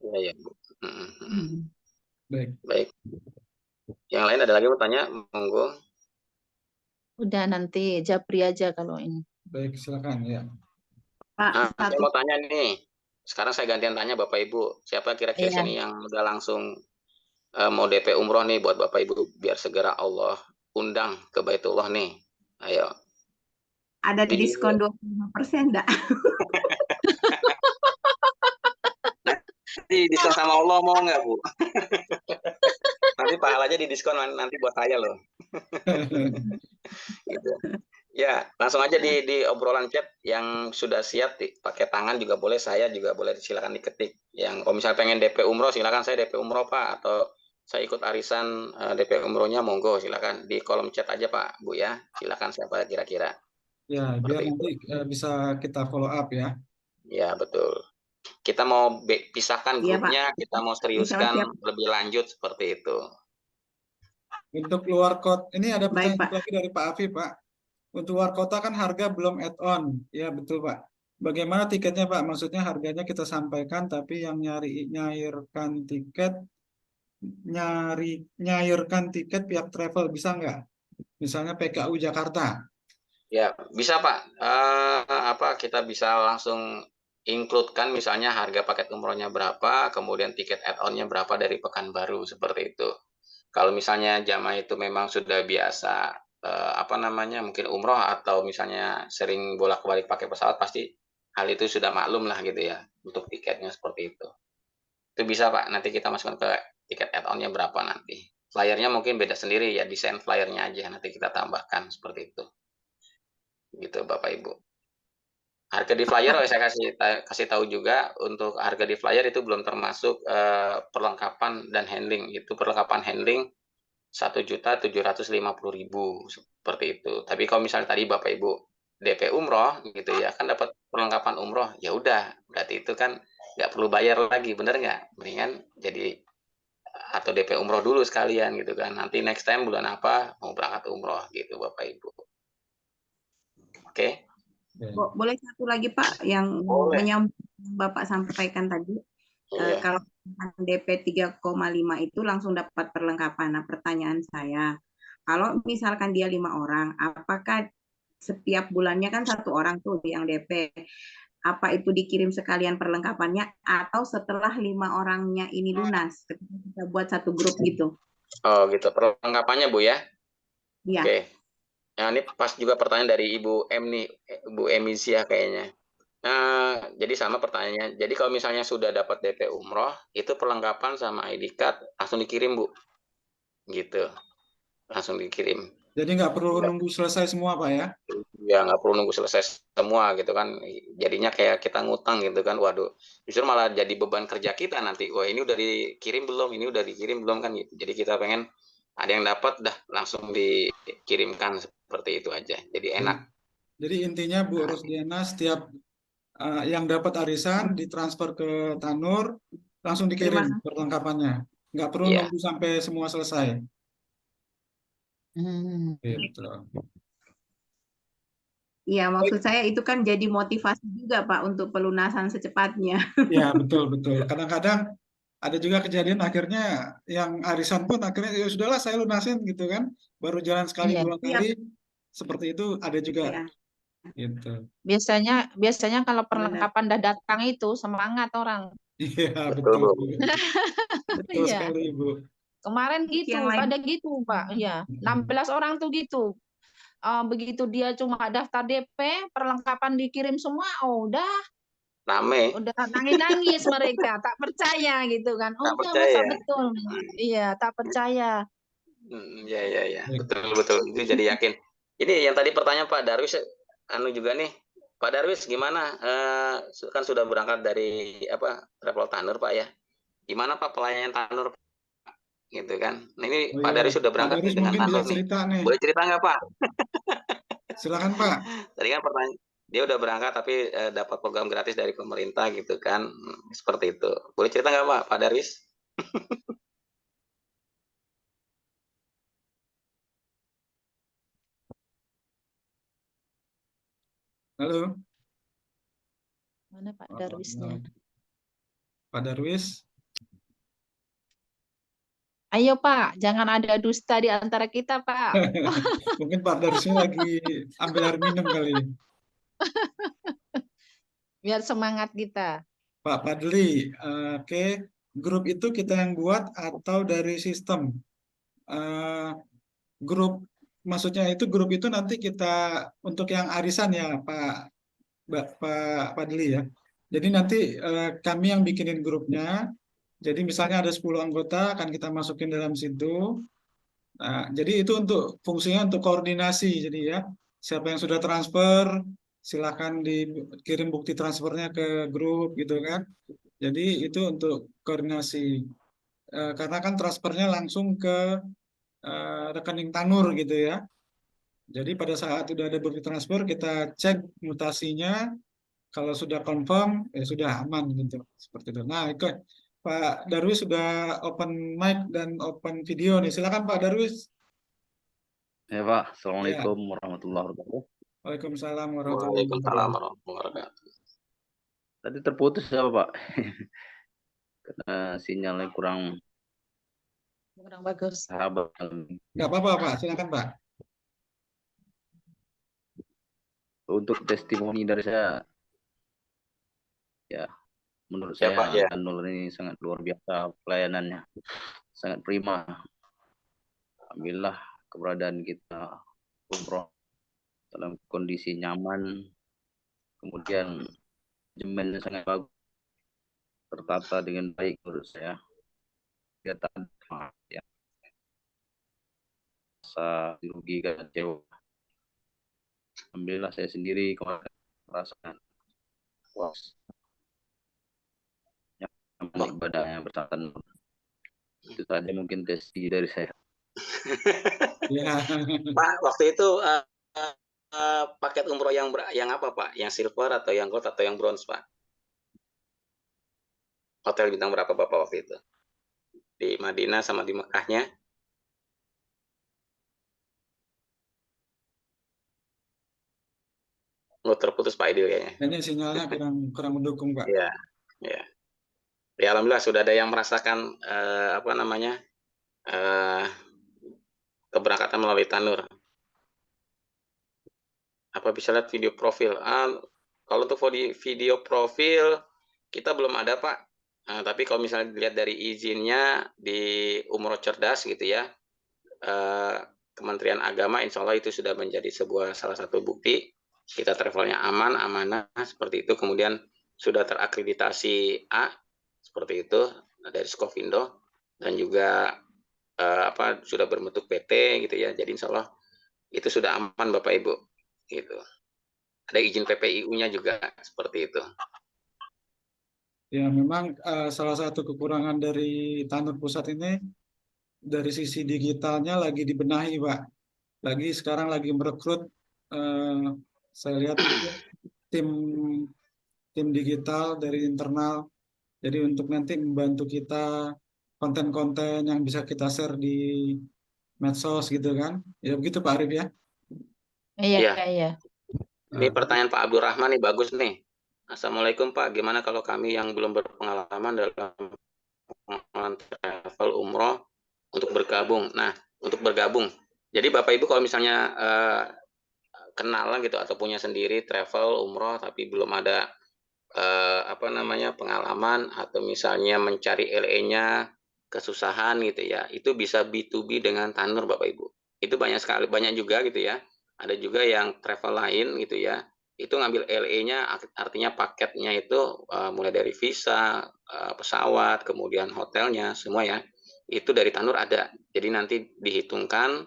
ya, ya Bu. Baik. Baik. Yang lain ada lagi mau tanya? Monggo. Udah nanti Japri aja kalau ini. Baik, silakan ya. Pak, Nah, saya satu mau tanya nih. Sekarang saya gantian tanya Bapak Ibu. Siapa kira-kira Iya. sini yang udah langsung mau DP umroh nih buat Bapak Ibu biar segera Allah undang ke Baitullah nih. Ayo. ada Di diskon 25% enggak? nanti diskon sama Allah mau nggak Bu? Nanti pahalanya didiskon nanti buat saya loh. Gitu. Ya, langsung aja di obrolan chat yang sudah siap pakai tangan juga boleh, saya juga boleh, silakan diketik. Yang kalau misalnya pengen DP umroh silakan saya DP umroh Pak, atau saya ikut arisan DP umrohnya monggo silakan di kolom chat aja Pak Bu ya. Silakan siapa kira-kira. Ya, biar Seperti itu. nanti bisa kita follow up ya. Ya, betul. Kita mau pisahkan Iya, Pak. grupnya, kita mau Insya Allah seriuskan siap. lebih lanjut seperti itu. Untuk luar kota, ini ada Baik, pertanyaan Pak. lagi dari Pak Afif, Pak. Untuk luar kota kan harga belum add-on. Ya, betul, Pak. Bagaimana tiketnya, Pak? Maksudnya harganya kita sampaikan, tapi yang nyairkan tiket pihak travel bisa nggak? Misalnya PKU Jakarta. Ya, bisa Pak. Apa kita bisa langsung include-kan misalnya harga paket umrohnya berapa, kemudian tiket add-on-nya berapa dari Pekanbaru seperti itu. Kalau misalnya jamaah itu memang sudah biasa apa namanya mungkin umroh atau misalnya sering bolak-balik pakai pesawat, pasti hal itu sudah maklum lah gitu ya untuk tiketnya seperti itu. Itu bisa Pak, nanti kita masukkan ke tiket add-on-nya berapa nanti. Flyernya mungkin beda sendiri ya, desain flyernya aja nanti kita tambahkan seperti itu. Gitu Bapak Ibu. Harga di flyer saya kasih tahu juga, untuk harga di flyer itu belum termasuk perlengkapan dan handling. Itu perlengkapan handling 1.750.000 seperti itu. Tapi kalau misalnya tadi Bapak Ibu DP umroh gitu ya, kan dapat perlengkapan umroh, ya udah berarti itu kan nggak perlu bayar lagi, bener nggak? Mendingan jadi atau DP umroh dulu sekalian gitu kan. Nanti next time bulan apa mau berangkat umroh gitu Bapak Ibu. Oke? Boleh satu lagi, Pak, yang Boleh. menyambung Bapak sampaikan tadi. Iya. Kalau DP 3,5 itu langsung dapat perlengkapan. Nah, pertanyaan saya, kalau misalkan dia 5 orang, apakah setiap bulannya kan 1 orang tuh yang DP, apa itu dikirim sekalian perlengkapannya atau setelah 5 orangnya ini lunas, ketika kita buat satu grup gitu? Oh gitu, perlengkapannya Bu ya? Iya. Oke. Nah, ini pas juga pertanyaan dari Ibu M nih, Bu Emisia kayaknya. Nah, jadi sama pertanyaannya. Jadi kalau misalnya sudah dapat DP umroh, itu perlengkapan sama ID card langsung dikirim Bu. Gitu, langsung dikirim. Jadi nggak perlu nunggu selesai semua, Pak ya? Ya nggak perlu nunggu selesai semua gitu kan. Jadinya kayak kita ngutang gitu kan. Waduh, justru malah jadi beban kerja kita nanti. Wah ini udah dikirim belum? Ini udah dikirim belum kan gitu. Jadi kita pengen ada yang dapat dah langsung dikirimkan seperti itu aja. Jadi enak. Jadi intinya Bu Nah, Rosdiana setiap yang dapat arisan ditransfer ke Tanur, langsung Terima dikirim kasih. perlengkapannya. Nggak perlu ya. nunggu sampai semua selesai. Gitu. Iya, maksud saya itu kan jadi motivasi juga, Pak, untuk pelunasan secepatnya. Ya, betul. Kadang-kadang ada juga kejadian akhirnya yang arisan pun akhirnya ya sudahlah saya lunasin gitu kan. Baru jalan sekali Iya. dua Iya, kali seperti itu ada juga iya, gitu. Biasanya kalau benar. perlengkapan udah datang itu semangat orang. Iya, Betul betul. Bu. Betul Iya. sekali, Ibu. Kemarin Yang gitu, lain, ada gitu, Pak. Iya, 16 orang tuh gitu. Begitu dia cuma daftar DP, perlengkapan dikirim semua, oh Rame, udah nangis-nangis mereka, tak percaya gitu kan. Oh nggak iya, masa percaya. betul. Iya, tak percaya. Ya. Baik. Betul. Itu jadi yakin. Ini yang tadi pertanyaan Pak Darwis, anu juga nih. Pak Darwis gimana? Kan sudah berangkat dari apa travel Tanur Pak ya? Gimana Pak pelayanan Tanur gitu kan? Nah, ini Oh Pak ya, Darwis sudah Pak berangkat nih Darwis dengan mungkin bisa Tanur nih. cerita nih. Boleh cerita nggak Pak? Silakan Pak. Tadi kan pertanyaan dia udah berangkat tapi dapat program gratis dari pemerintah gitu kan? Seperti itu. Boleh cerita nggak Pak Darwis? Halo, Mana Pak Darwisnya? Pak Darwis. Ayo Pak, jangan ada dusta di antara kita Pak. Mungkin Pak Darusnya lagi ambil air minum kali. Biar semangat kita. Pak Padli, oke, grup itu kita yang buat atau dari sistem? Grup, maksudnya itu grup itu nanti kita untuk yang arisan ya Pak Padli ya. Jadi nanti kami yang bikinin grupnya. Jadi misalnya ada 10 anggota akan kita masukin dalam situ. Nah, jadi itu untuk fungsinya untuk koordinasi. Jadi ya, siapa yang sudah transfer, silakan dikirim bukti transfernya ke grup gitu kan. Jadi itu untuk koordinasi. Karena kan transfernya langsung ke rekening Tanur gitu ya. Jadi pada saat sudah ada bukti transfer, kita cek mutasinya. Kalau sudah confirm, ya sudah aman gitu. Seperti itu. Nah, itu Pak Darwis sudah open mic dan open video nih. Silakan Pak Darwis. Ya Pak, Ya. Assalamualaikum warahmatullahi wabarakatuh. Waalaikumsalam warahmatullahi Waalaikumsalam wabarakatuh. warahmatullahi wabarakatuh. Tadi terputus apa Pak? Karena sinyalnya kurang Bagus. sahabat. Nggak apa-apa Pak, silakan Pak. Untuk testimoni dari saya, ya menurut Ya, saya Pak, ya. Tanur ini sangat luar biasa pelayanannya, sangat prima. Alhamdulillah keberadaan kita umroh dalam kondisi nyaman, kemudian manajemennya sangat bagus, tertata dengan baik menurut saya. Kita ya, rasa dirugikan kecewa. Alhamdulillah saya sendiri kemarin merasakan puas yang ibadahnya bersama. Itu saja mungkin testi dari saya. Ya. Pak, waktu itu paket umroh yang apa Pak? Yang silver atau yang gold atau yang bronze Pak? Hotel bintang berapa Bapak waktu itu? Di Madinah sama di Mekahnya? Lo terputus Pak Idil kayaknya. Kayaknya sinyalnya kurang mendukung Pak. Iya, ya. Ya alhamdulillah sudah ada yang merasakan apa namanya keberangkatan melalui Tanur. Apa bisa lihat video profil? Kalau untuk video profil kita belum ada Pak. Tapi kalau misalnya dilihat dari izinnya di Umroh Cerdas gitu ya, Kementerian Agama insya Allah itu sudah menjadi salah satu bukti kita travelnya aman, amanah seperti itu. Kemudian sudah terakreditasi A seperti itu dari Skovindo dan juga sudah berbentuk PT gitu ya. Jadi insya Allah itu sudah aman Bapak Ibu gitu. Ada izin PPIU-nya juga seperti itu. Ya memang salah satu kekurangan dari Tanur Pusat ini dari sisi digitalnya lagi dibenahi Pak. Sekarang lagi merekrut saya lihat tim digital dari internal. Jadi untuk nanti membantu kita konten-konten yang bisa kita share di medsos gitu kan. Ya begitu Pak Arif ya. Iya, Ya. iya. Ini pertanyaan Pak Abdul Rahman nih bagus nih. Assalamualaikum Pak, gimana kalau kami yang belum berpengalaman dalam travel umroh untuk bergabung? Nah, untuk bergabung. Jadi Bapak Ibu kalau misalnya kenalan gitu atau punya sendiri travel umroh tapi belum ada pengalaman atau misalnya mencari LE-nya kesusahan gitu ya, itu bisa B2B dengan Tanur Bapak Ibu. Itu banyak juga gitu ya. Ada juga yang travel lain gitu ya, itu ngambil LE-nya artinya paketnya itu mulai dari visa, pesawat, kemudian hotelnya semua ya. Itu dari Tanur ada. Jadi nanti dihitungkan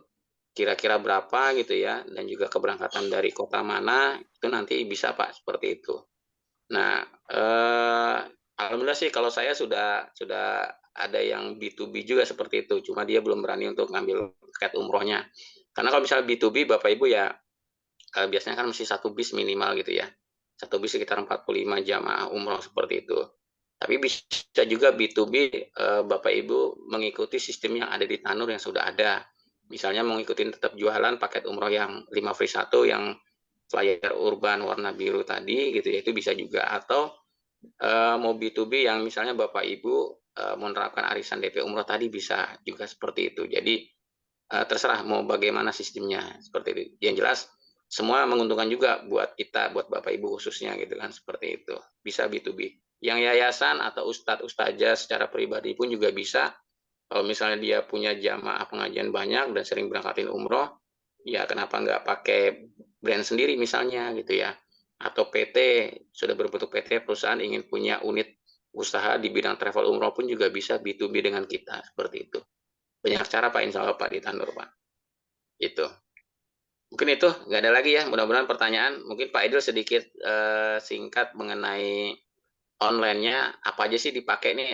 kira-kira berapa gitu ya, dan juga keberangkatan dari kota mana itu nanti bisa Pak seperti itu. Nah, alhamdulillah sih kalau saya sudah ada yang B2B juga seperti itu, cuma dia belum berani untuk ngambil paket umrohnya. Karena kalau misalnya B2B Bapak Ibu ya biasanya kan mesti satu bis minimal gitu ya. Satu bis sekitar 45 jamaah umroh seperti itu. Tapi bisa juga B2B Bapak Ibu mengikuti sistem yang ada di Tanur yang sudah ada. Misalnya mengikuti tetap jualan paket umroh yang 5 free 1 yang flyer urban warna biru tadi gitu ya, itu bisa juga. Atau mau B2B yang misalnya Bapak Ibu menerapkan arisan DP umroh tadi bisa juga seperti itu. Jadi terserah mau bagaimana sistemnya seperti itu. Yang jelas semua menguntungkan juga buat kita, buat Bapak Ibu khususnya gitu kan, seperti itu. Bisa B2B. Yang yayasan atau ustadz ustazah secara pribadi pun juga bisa. Kalau misalnya dia punya jamaah pengajian banyak dan sering berangkatin umroh, ya kenapa nggak pakai brand sendiri misalnya gitu ya. Atau PT, sudah berbentuk PT, perusahaan ingin punya unit usaha di bidang travel umroh pun juga bisa B2B dengan kita, seperti itu. Banyak cara Pak, insya Allah Pak di Tandur Pak. Itu. Mungkin itu, nggak ada lagi ya, mudah-mudahan pertanyaan. Mungkin Pak Idul sedikit singkat mengenai online-nya, apa aja sih dipakai nih,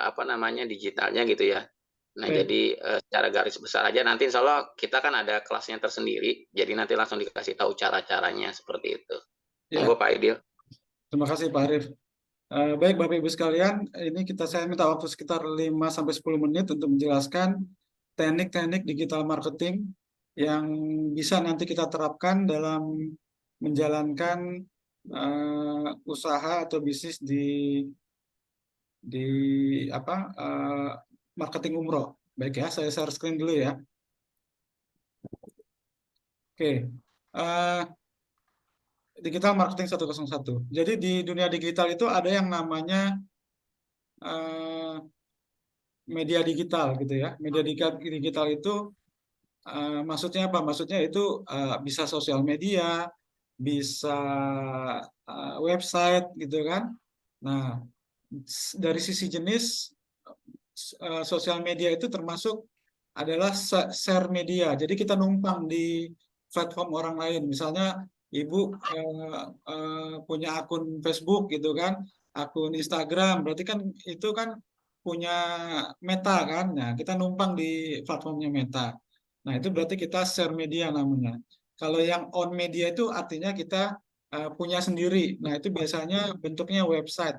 apa namanya, digitalnya gitu ya. Nah, Baik. jadi secara garis besar aja, nanti insya Allah kita kan ada kelasnya tersendiri, jadi nanti langsung dikasih tahu cara-caranya seperti itu. Ya, Monggo Pak Idil. terima kasih Pak Arif. Baik Bapak Ibu sekalian, ini saya minta waktu sekitar 5-10 menit untuk menjelaskan teknik-teknik digital marketing yang bisa nanti kita terapkan dalam menjalankan usaha atau bisnis di marketing umroh. Baik ya, saya share screen dulu ya. Oke. Digital marketing 101. Jadi di dunia digital itu ada yang namanya media digital gitu ya. Media digital itu maksudnya apa? Maksudnya itu bisa sosial media, bisa website gitu kan. Nah, dari sisi jenis sosial media itu termasuk adalah share media. Jadi kita numpang di platform orang lain. Misalnya Ibu punya akun Facebook gitu kan, akun Instagram, berarti kan itu kan punya Meta kan. Nah, kita numpang di platformnya Meta. Nah, itu berarti kita share media namanya. Kalau yang on media itu artinya kita punya sendiri. Nah, itu biasanya bentuknya website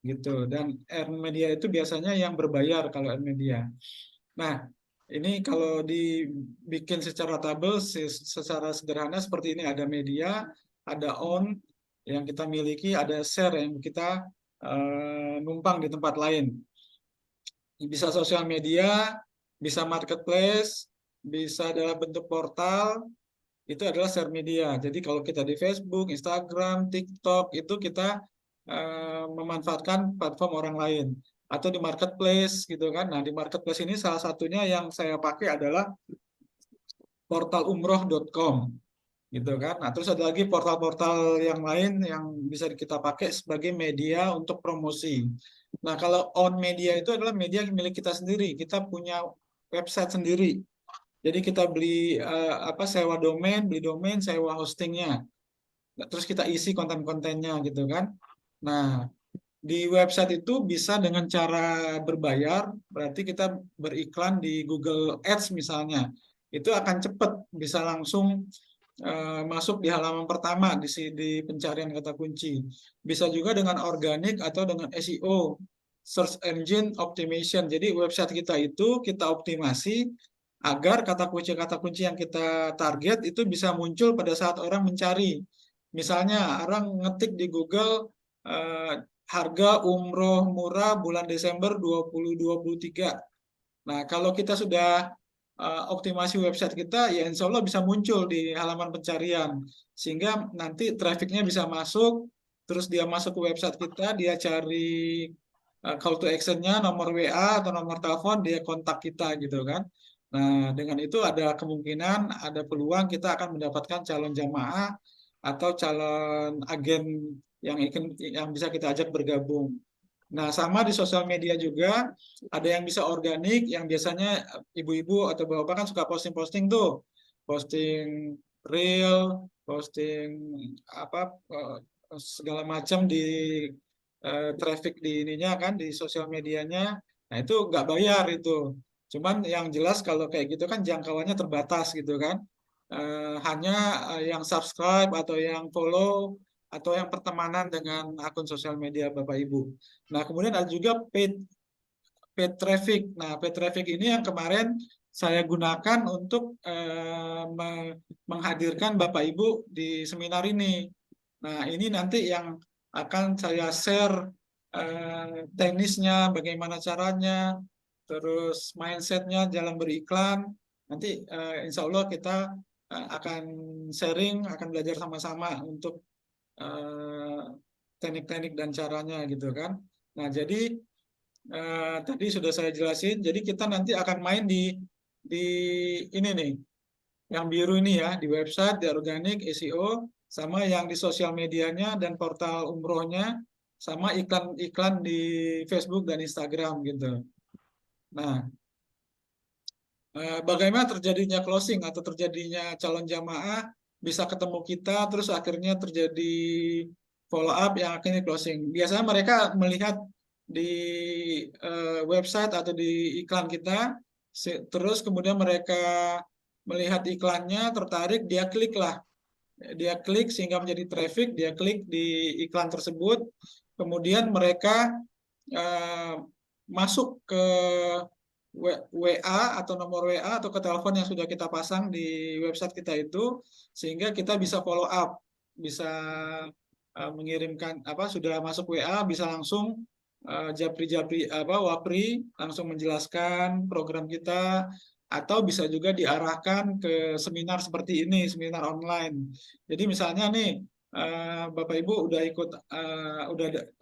gitu. Dan earn media itu biasanya yang berbayar kalau earn media. Nah, ini kalau dibikin secara tabel, secara sederhana seperti ini, ada media, ada on yang kita miliki, ada share yang kita numpang di tempat lain. Bisa sosial media, bisa marketplace, bisa dalam bentuk portal, itu adalah share media. Jadi kalau kita di Facebook, Instagram, TikTok, itu kita memanfaatkan platform orang lain. Atau di marketplace gitu kan. Nah, di marketplace ini salah satunya yang saya pakai adalah portalumroh.com gitu kan. Nah, terus ada lagi portal-portal yang lain yang bisa kita pakai sebagai media untuk promosi. Nah, kalau on media itu adalah media milik kita sendiri. Kita punya website sendiri. Jadi kita beli sewa domain, sewa hostingnya. Terus kita isi konten-kontennya gitu kan. Nah, di website itu bisa dengan cara berbayar, berarti kita beriklan di Google Ads misalnya. Itu akan cepat, bisa langsung masuk di halaman pertama di pencarian kata kunci. Bisa juga dengan organik atau dengan SEO, Search Engine Optimization. Jadi website kita itu kita optimasi agar kata kunci yang kita target itu bisa muncul pada saat orang mencari. Misalnya orang ngetik di Google harga umroh murah bulan Desember 2023. Nah, kalau kita sudah optimasi website kita, ya insya Allah bisa muncul di halaman pencarian. Sehingga nanti trafficnya bisa masuk, terus dia masuk ke website kita, dia cari call to action-nya, nomor WA atau nomor telepon, dia kontak kita gitu kan. Nah, dengan itu ada kemungkinan, ada peluang kita akan mendapatkan calon jamaah atau calon agen yang bisa kita ajak bergabung. Nah, sama di sosial media juga ada yang bisa organik, yang biasanya ibu-ibu atau bapak kan suka posting-posting tuh, posting reel, posting segala macam di traffic di ininya kan di sosial medianya. Nah, itu nggak bayar itu. Cuman yang jelas kalau kayak gitu kan jangkauannya terbatas gitu kan. Hanya yang subscribe atau yang follow atau yang pertemanan dengan akun sosial media Bapak Ibu. Nah, kemudian ada juga paid traffic. Nah, paid traffic ini yang kemarin saya gunakan untuk menghadirkan Bapak Ibu di seminar ini. Nah, ini nanti yang akan saya share teknisnya, bagaimana caranya, terus mindsetnya dalam beriklan. Nanti insya Allah kita akan sharing, akan belajar sama-sama untuk teknik-teknik dan caranya gitu kan. Nah, jadi tadi sudah saya jelasin. Jadi kita nanti akan main di ini nih, yang biru ini ya, di website, di organik, SEO, sama yang di sosial medianya dan portal umrohnya, sama iklan-iklan di Facebook dan Instagram gitu. Nah, bagaimana terjadinya closing atau terjadinya calon jamaah bisa ketemu kita, terus akhirnya terjadi follow up yang akhirnya closing. Biasanya mereka melihat di website atau di iklan kita, terus kemudian mereka melihat iklannya, tertarik, dia klik lah. Dia klik sehingga menjadi traffic, dia klik di iklan tersebut, kemudian mereka masuk ke WA atau nomor WA atau ke telepon yang sudah kita pasang di website kita itu, sehingga kita bisa follow up, bisa mengirimkan sudah masuk WA bisa langsung japri wapri langsung menjelaskan program kita, atau bisa juga diarahkan ke seminar seperti ini, seminar online. Jadi misalnya nih Bapak Ibu udah ikut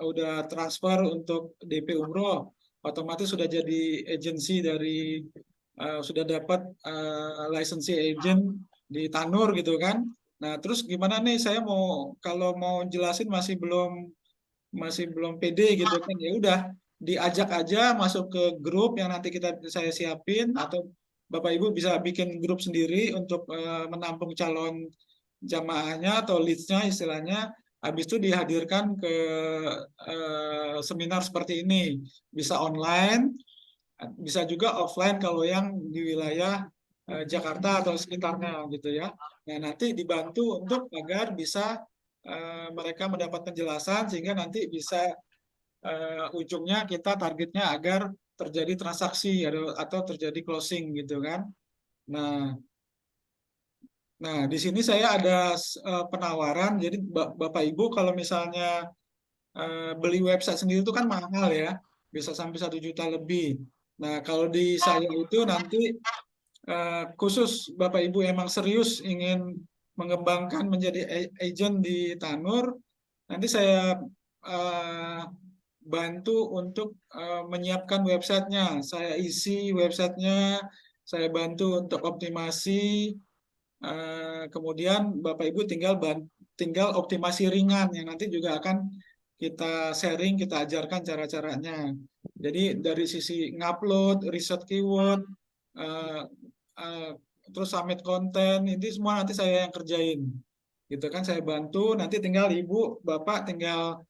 udah transfer untuk DP Umroh, otomatis sudah jadi agensi dari sudah dapat licensee agent di Tanur gitu kan. Nah, terus gimana nih saya kalau mau jelasin masih belum pede gitu kan. Ya udah, diajak aja masuk ke grup yang nanti saya siapin, atau Bapak Ibu bisa bikin grup sendiri untuk menampung calon jamaahnya atau leads-nya istilahnya. Habis itu dihadirkan ke seminar seperti ini. Bisa online, bisa juga offline kalau yang di wilayah Jakarta atau sekitarnya gitu ya. Nah, nanti dibantu untuk agar bisa mereka mendapat penjelasan sehingga nanti bisa ujungnya kita targetnya agar terjadi transaksi atau terjadi closing gitu kan. Nah, di sini saya ada penawaran. Jadi Bapak Ibu kalau misalnya beli website sendiri itu kan mahal ya, bisa sampai 1 juta lebih. Nah, kalau di saya itu nanti khusus Bapak Ibu emang serius ingin mengembangkan menjadi agent di Tanur, nanti saya bantu untuk menyiapkan websitenya. Saya isi websitenya, saya bantu untuk optimasi. Kemudian Bapak Ibu tinggal optimasi ringan yang nanti juga akan kita sharing, kita ajarkan cara-caranya. Jadi dari sisi ngupload, riset keyword, terus submit konten, ini semua nanti saya yang kerjain. Gitu kan, saya bantu, nanti tinggal Ibu, Bapak tinggal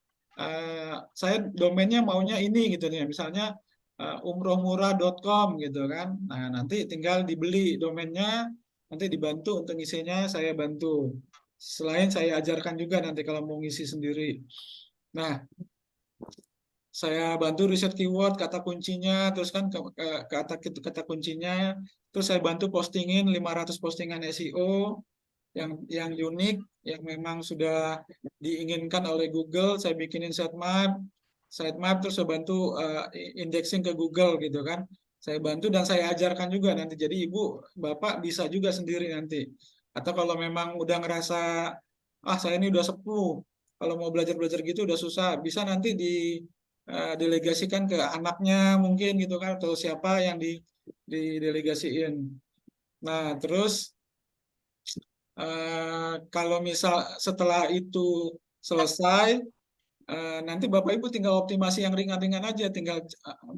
saya domainnya maunya ini gitu nih, misalnya umrohmurah.com gitu kan. Nah, nanti tinggal dibeli domainnya, nanti dibantu untuk ngisinya, saya bantu. Selain saya ajarkan juga nanti kalau mau ngisi sendiri. Nah, saya bantu riset keyword, kata kuncinya, terus kan kata kuncinya, terus saya bantu postingin 500 postingan SEO yang unik, yang memang sudah diinginkan oleh Google. Saya bikinin sitemap, terus saya bantu indexing ke Google gitu kan. Saya bantu dan saya ajarkan juga nanti. Jadi Ibu, Bapak bisa juga sendiri nanti. Atau kalau memang udah ngerasa, saya ini udah sepuh, kalau mau belajar-belajar gitu udah susah, bisa nanti didelegasikan ke anaknya mungkin gitu kan, atau siapa yang didelegasiin. Nah, terus kalau misal setelah itu selesai, nanti Bapak Ibu tinggal optimasi yang ringan-ringan aja, tinggal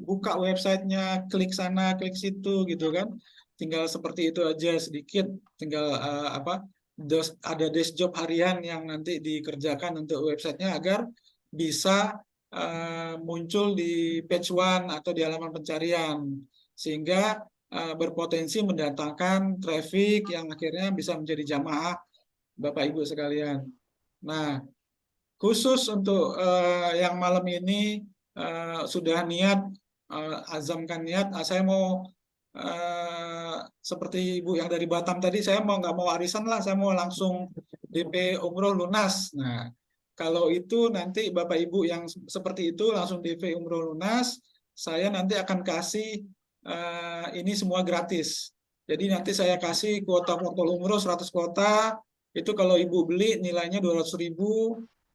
buka websitenya, klik sana, klik situ gitu kan. Tinggal seperti itu aja sedikit, tinggal ada desk job harian yang nanti dikerjakan untuk websitenya agar bisa muncul di page one atau di halaman pencarian, sehingga berpotensi mendatangkan traffic yang akhirnya bisa menjadi jamaah Bapak Ibu sekalian. Nah, khusus untuk yang malam ini sudah niat, azamkan niat, saya mau seperti Ibu yang dari Batam tadi, saya nggak mau arisan lah, saya mau langsung DP umroh lunas. Nah, Kalau itu nanti Bapak Ibu yang seperti itu langsung DP umroh lunas, saya nanti akan kasih ini semua gratis. Jadi nanti saya kasih kuota portal umroh 100 kuota, itu kalau Ibu beli nilainya 200.000,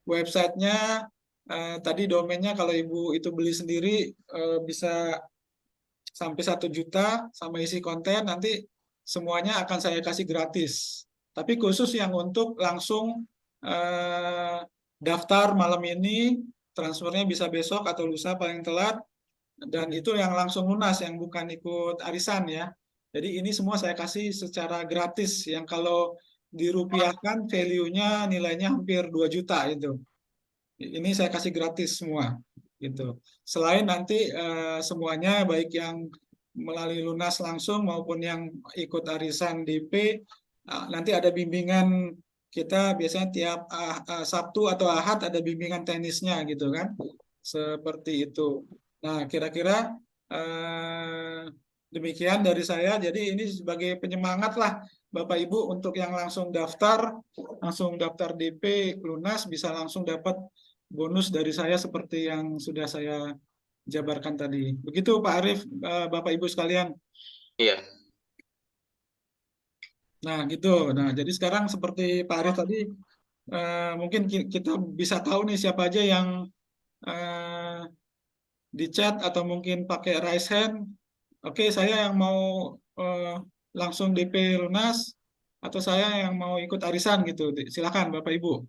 websitenya tadi domainnya kalau Ibu itu beli sendiri bisa sampai 1 juta sama isi konten, nanti semuanya akan saya kasih gratis. Tapi khusus yang untuk langsung daftar malam ini, transfernya bisa besok atau lusa paling telat, dan itu yang langsung lunas, yang bukan ikut arisan ya. Jadi ini semua saya kasih secara gratis, yang kalau dirupiahkan value-nya nilainya hampir 2 juta itu. Ini saya kasih gratis semua gitu. Selain nanti semuanya baik yang melalui lunas langsung maupun yang ikut arisan DP, nanti ada bimbingan kita biasanya tiap Sabtu atau Ahad ada bimbingan tenisnya gitu kan, seperti itu. Nah, kira-kira demikian dari saya. Jadi ini sebagai penyemangat lah Bapak Ibu untuk yang langsung daftar DP lunas bisa langsung dapat bonus dari saya seperti yang sudah saya jabarkan tadi. Begitu Pak Arief, Bapak Ibu sekalian. Iya. Nah, gitu. Nah, jadi sekarang seperti Pak Arief tadi, mungkin kita bisa tahu nih siapa aja yang di chat atau mungkin pakai raise hand. Oke, saya yang mau langsung DP lunas atau saya yang mau ikut arisan gitu. Silakan Bapak Ibu.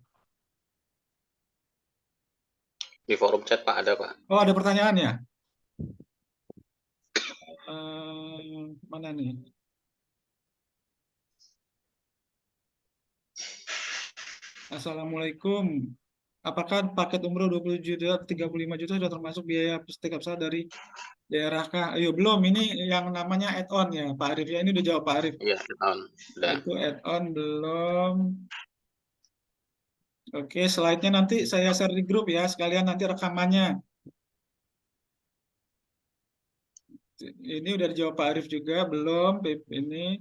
Di forum chat Pak ada Pak. Oh, ada pertanyaan ya? Mana nih? Assalamualaikum. Apakah paket umroh 20 juta, 35 juta sudah termasuk biaya setiap saat dari daerah kah? Ayo, belum. Ini yang namanya add-on ya, Pak Arief. Ya, ini udah jawab Pak Arief. Iya, add-on. Itu add-on belum. Oke, slide-nya nanti saya share di grup ya, sekalian nanti rekamannya. Ini udah dijawab Pak Arief juga, belum? Ini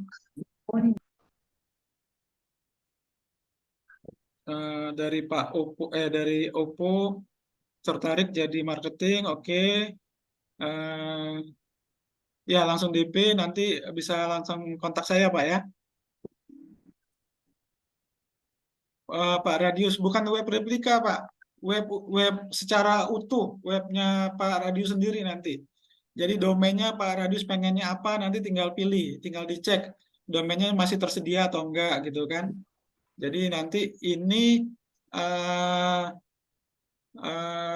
dari Pak Oppo, dari Oppo tertarik jadi marketing, oke. Ya langsung DP, nanti bisa langsung kontak saya Pak ya. Pak Radius, bukan web replika Pak, web secara utuh, webnya Pak Radius sendiri nanti. Jadi domainnya Pak Radius pengennya apa, nanti tinggal pilih, tinggal dicek domainnya masih tersedia atau enggak gitu kan. Jadi nanti ini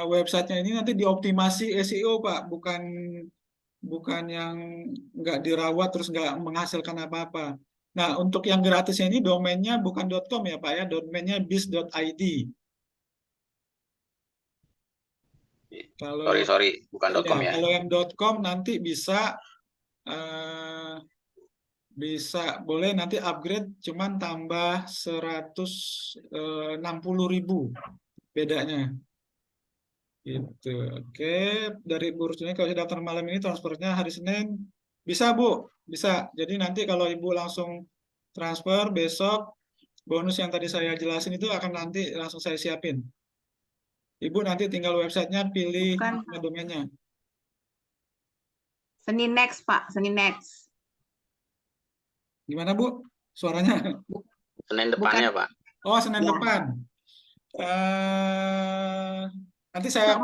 websitenya ini nanti dioptimasi SEO Pak, bukan yang nggak dirawat terus nggak menghasilkan apa-apa. Nah, untuk yang gratisnya ini domainnya bukan .com ya Pak ya, domainnya biz.id. Sorry, bukan .com ya. Kalau yang .com nanti bisa boleh nanti upgrade cuman tambah 160.000 bedanya. Gitu. Oke, dari Bu Rusni kalau sudah daftar malam ini transfernya hari Senin bisa Bu, bisa. Jadi nanti kalau Ibu langsung transfer besok bonus yang tadi saya jelasin itu akan nanti langsung saya siapin. Ibu nanti tinggal websitenya pilih domainnya. Senin next Pak, Senin next. Gimana Bu? Suaranya? Senin depannya Pak. Oh, Senin Ya. depan. Nanti saya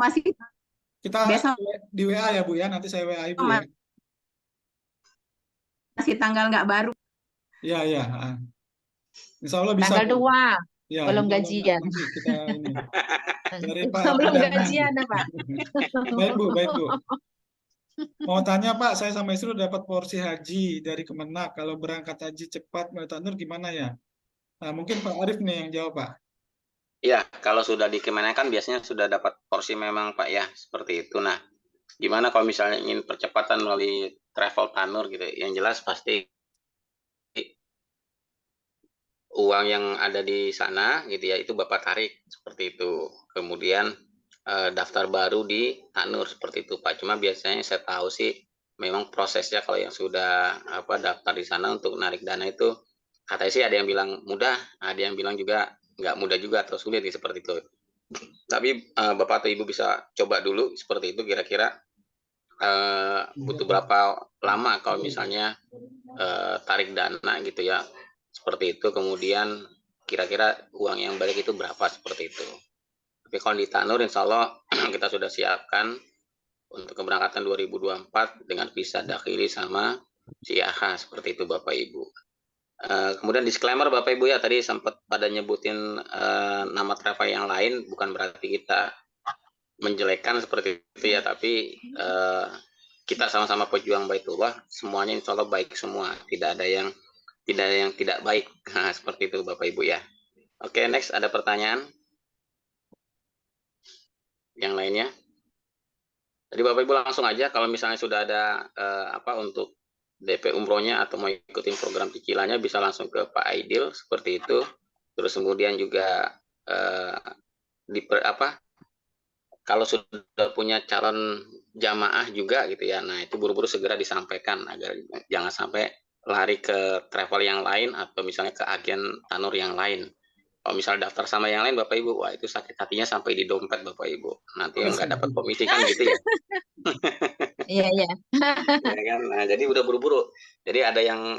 kita besok di WA ya Bu ya, nanti saya WA Ibu ya. Masih tanggal nggak baru. Iya. Insya Allah bisa. Tanggal 2. Ya, belum gajian. Nanti kita ini. Dari Pak belum Perdana. gajian Pak. Baik Bu. Mau tanya Pak, saya sama istri udah dapat porsi haji dari Kemenak. Kalau berangkat haji cepat melalui Tanur gimana ya? Nah, mungkin Pak Arief nih yang jawab Pak. Iya, kalau sudah di Kemenak kan biasanya sudah dapat porsi memang Pak ya, seperti itu. Nah, gimana kalau misalnya ingin percepatan melalui travel Tanur gitu? Yang jelas pasti uang yang ada di sana gitu ya, itu Bapak tarik seperti itu. Kemudian daftar baru di Tanur seperti itu Pak. Cuma biasanya saya tahu sih memang prosesnya kalau yang sudah daftar di sana untuk narik dana itu katanya sih ada yang bilang mudah, ada yang bilang juga nggak mudah juga atau sulit seperti itu. Tapi Bapak atau Ibu bisa coba dulu seperti itu, kira-kira butuh berapa lama kalau misalnya tarik dana gitu ya, seperti itu. Kemudian kira-kira uang yang balik itu berapa, seperti itu. Tapi kalau di Tanur, insya Allah kita sudah siapkan untuk keberangkatan 2024 dengan visa dakhili sama siaha, seperti itu Bapak Ibu. Kemudian disclaimer Bapak Ibu ya, tadi sempat pada nyebutin nama travel yang lain, bukan berarti kita menjelekkan seperti itu ya, tapi kita sama-sama pejuang Baitullah, semuanya insya Allah baik semua, tidak ada yang tidak baik. Nah, seperti itu Bapak Ibu ya. Oke, next, ada pertanyaan yang lainnya? Jadi Bapak Ibu langsung aja kalau misalnya sudah ada untuk DP umrohnya atau mau ikutin program cicilannya, bisa langsung ke Pak Aidil seperti itu. Terus kemudian juga kalau sudah punya calon jamaah juga gitu ya, nah itu buru-buru segera disampaikan agar jangan sampai lari ke travel yang lain atau misalnya ke agen Tanur yang lain. Kalau misalnya daftar sama yang lain Bapak Ibu, wah itu sakit hatinya sampai di dompet Bapak Ibu. Nanti nggak dapat komisi kan gitu ya. Iya, iya. Ya kan? Nah, jadi udah buru-buru. Jadi ada yang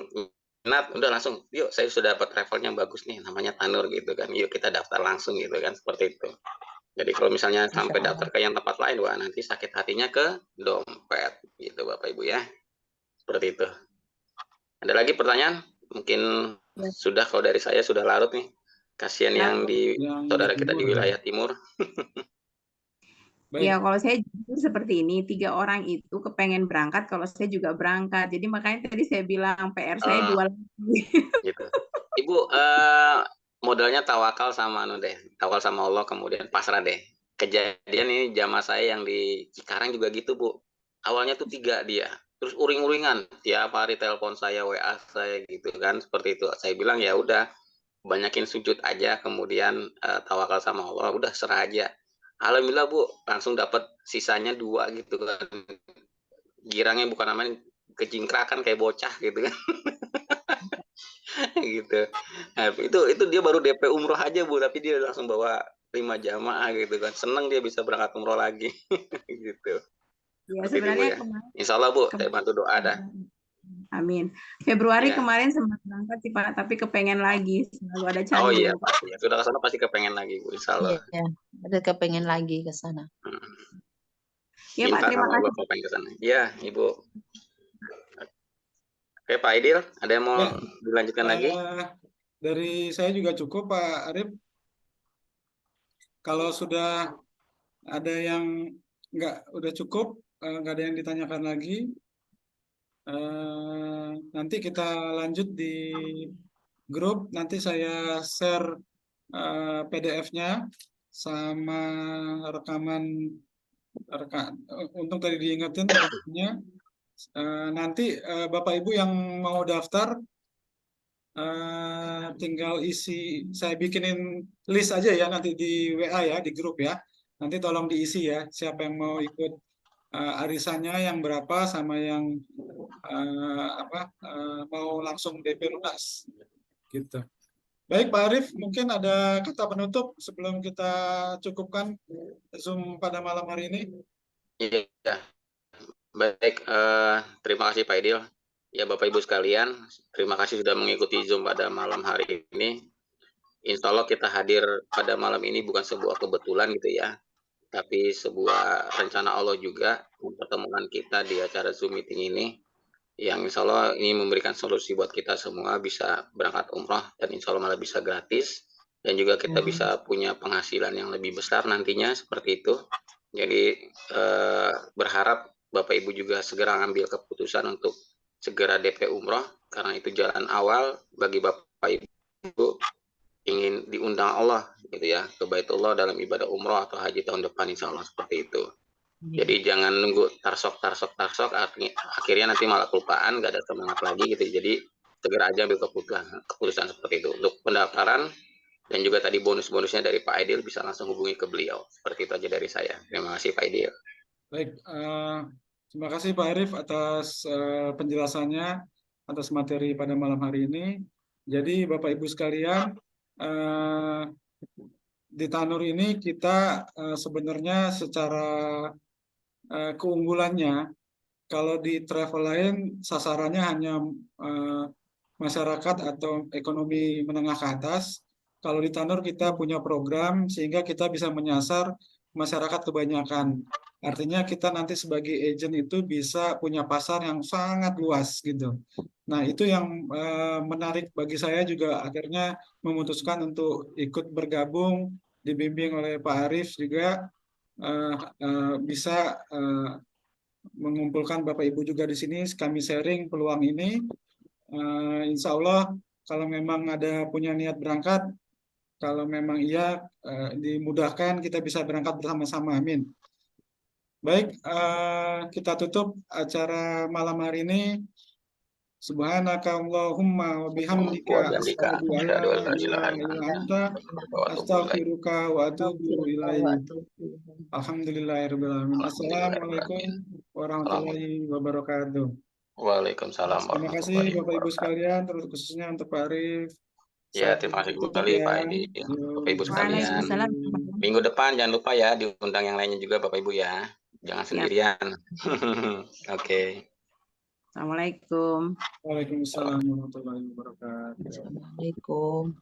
minat, udah langsung, yuk saya sudah dapat travelnya bagus nih, namanya Tanur gitu kan. Yuk kita daftar langsung gitu kan, seperti itu. Jadi kalau misalnya sampai daftar ke yang tempat lain, wah nanti sakit hatinya ke dompet gitu Bapak Ibu ya. Seperti itu. Ada lagi pertanyaan? Mungkin sudah, kalau dari saya sudah larut nih. Kasihan yang di saudara kita di wilayah timur. Ya, kalau saya jujur seperti ini, 3 orang itu kepengen berangkat, kalau saya juga berangkat. Jadi makanya tadi saya bilang PR saya 2 lagi. Gitu. Ibu, modalnya tawakal sama tawakal sama Allah, kemudian pasrah deh. Kejadian ini jamaah saya yang di Cikarang juga gitu Bu. Awalnya tuh 3 dia, terus uring-uringan tiap hari telepon saya, WA saya gitu kan, seperti itu. Saya bilang ya udah, banyakin sujud aja, kemudian tawakal sama Allah, udah serah aja. Alhamdulillah Bu, langsung dapat sisanya 2 gitu kan. Girangnya bukan namanya kecingkrakan kayak bocah gitu kan. Gitu. Nah, itu dia baru DP umroh aja Bu, tapi dia langsung bawa 5 jamaah gitu kan. Seneng dia bisa berangkat umroh lagi. Gitu. Ya, Seperti itu, Bu, sebenarnya ya. Insya Allah Bu, saya bantu doa dah. Amin. Februari Ya. kemarin sempat berangkat sih Pak, tapi kepengen lagi, selalu ada candil. Oh iya pasti. Ya, sudah ke sana pasti kepengen lagi Bu, insya Allah. Iya, ada kepengen lagi ke sana. Ya Pak, terima kasih. Bapak pengen ke sana. Iya, Ibu. Oke, Pak Aidil, ada yang mau dilanjutkan lagi? Dari saya juga cukup Pak Arif. Kalau sudah ada yang udah cukup, nggak ada yang ditanyakan lagi, nanti kita lanjut di grup. Nanti saya share PDF-nya sama rekaman untuk tadi diingetin rekamannya. Nanti Bapak Ibu yang mau daftar tinggal isi, saya bikinin list aja ya nanti di WA ya, di grup ya. Nanti tolong diisi ya, siapa yang mau ikut arisannya yang berapa, sama yang mau langsung DP lunas gitu. Baik Pak Arif, mungkin ada kata penutup sebelum kita cukupkan Zoom pada malam hari ini. Iya, baik, terima kasih Pak Aidil. Ya Bapak Ibu sekalian, terima kasih sudah mengikuti Zoom pada malam hari ini. Insya Allah kita hadir pada malam ini bukan sebuah kebetulan gitu ya, tapi sebuah rencana Allah juga, pertemuan kita di acara Zoom meeting ini, yang insya Allah ini memberikan solusi buat kita semua bisa berangkat umroh, dan insya Allah malah bisa gratis, dan juga kita bisa punya penghasilan yang lebih besar nantinya, seperti itu. Jadi berharap Bapak Ibu juga segera ambil keputusan untuk segera DP umroh, karena itu jalan awal bagi Bapak Ibu ingin diundang Allah gitu ya ke Baitullah dalam ibadah umroh atau haji tahun depan, insya Allah, seperti itu. Jadi jangan nunggu tarsok, akhirnya nanti malah kelupaan, nggak ada semangat lagi gitu. Jadi segera aja ambil keputusan seperti itu. Untuk pendaftaran dan juga tadi bonus-bonusnya dari Pak Aidil bisa langsung hubungi ke beliau. Seperti itu aja dari saya. Terima kasih Pak Aidil. Baik, terima kasih Pak Arif atas penjelasannya, atas materi pada malam hari ini. Jadi Bapak Ibu sekalian, di Tanur ini kita sebenarnya secara keunggulannya, kalau di travel lain sasarannya hanya masyarakat atau ekonomi menengah ke atas. Kalau di Tanur kita punya program sehingga kita bisa menyasar masyarakat kebanyakan. Artinya kita nanti sebagai agent itu bisa punya pasar yang sangat luas gitu. Nah, itu yang menarik bagi saya juga akhirnya memutuskan untuk ikut bergabung, dibimbing oleh Pak Arief juga bisa mengumpulkan Bapak Ibu juga di sini, kami sharing peluang ini. Insya Allah kalau memang ada punya niat berangkat, kalau memang iya dimudahkan kita bisa berangkat bersama-sama, amin. Baik, kita tutup acara malam hari ini. Subhanaka Allahumma wa bihamdika asyhadu an la ilaha illa anta astaghfiruka wa atubu ilaik. Alhamdulillahirabbil alamin. Assalamualaikum warahmatullahi wabarakatuh. Waalaikumsalam Terima kasih warahmatullahi Bapak Ibu wabarakatuh. sekalian, terus khususnya untuk Pak Arief. Ya, Saya terima kasih tutup kembali ya. Pak Edi. Yuk, Bapak Ibu sekalian. Waalaikumsalam. Minggu depan jangan lupa ya diundang yang lainnya juga Bapak Ibu ya. Jangan Siap. sendirian. Oke. Assalamualaikum. Waalaikumsalam warahmatullahi wabarakatuh. Assalamualaikum.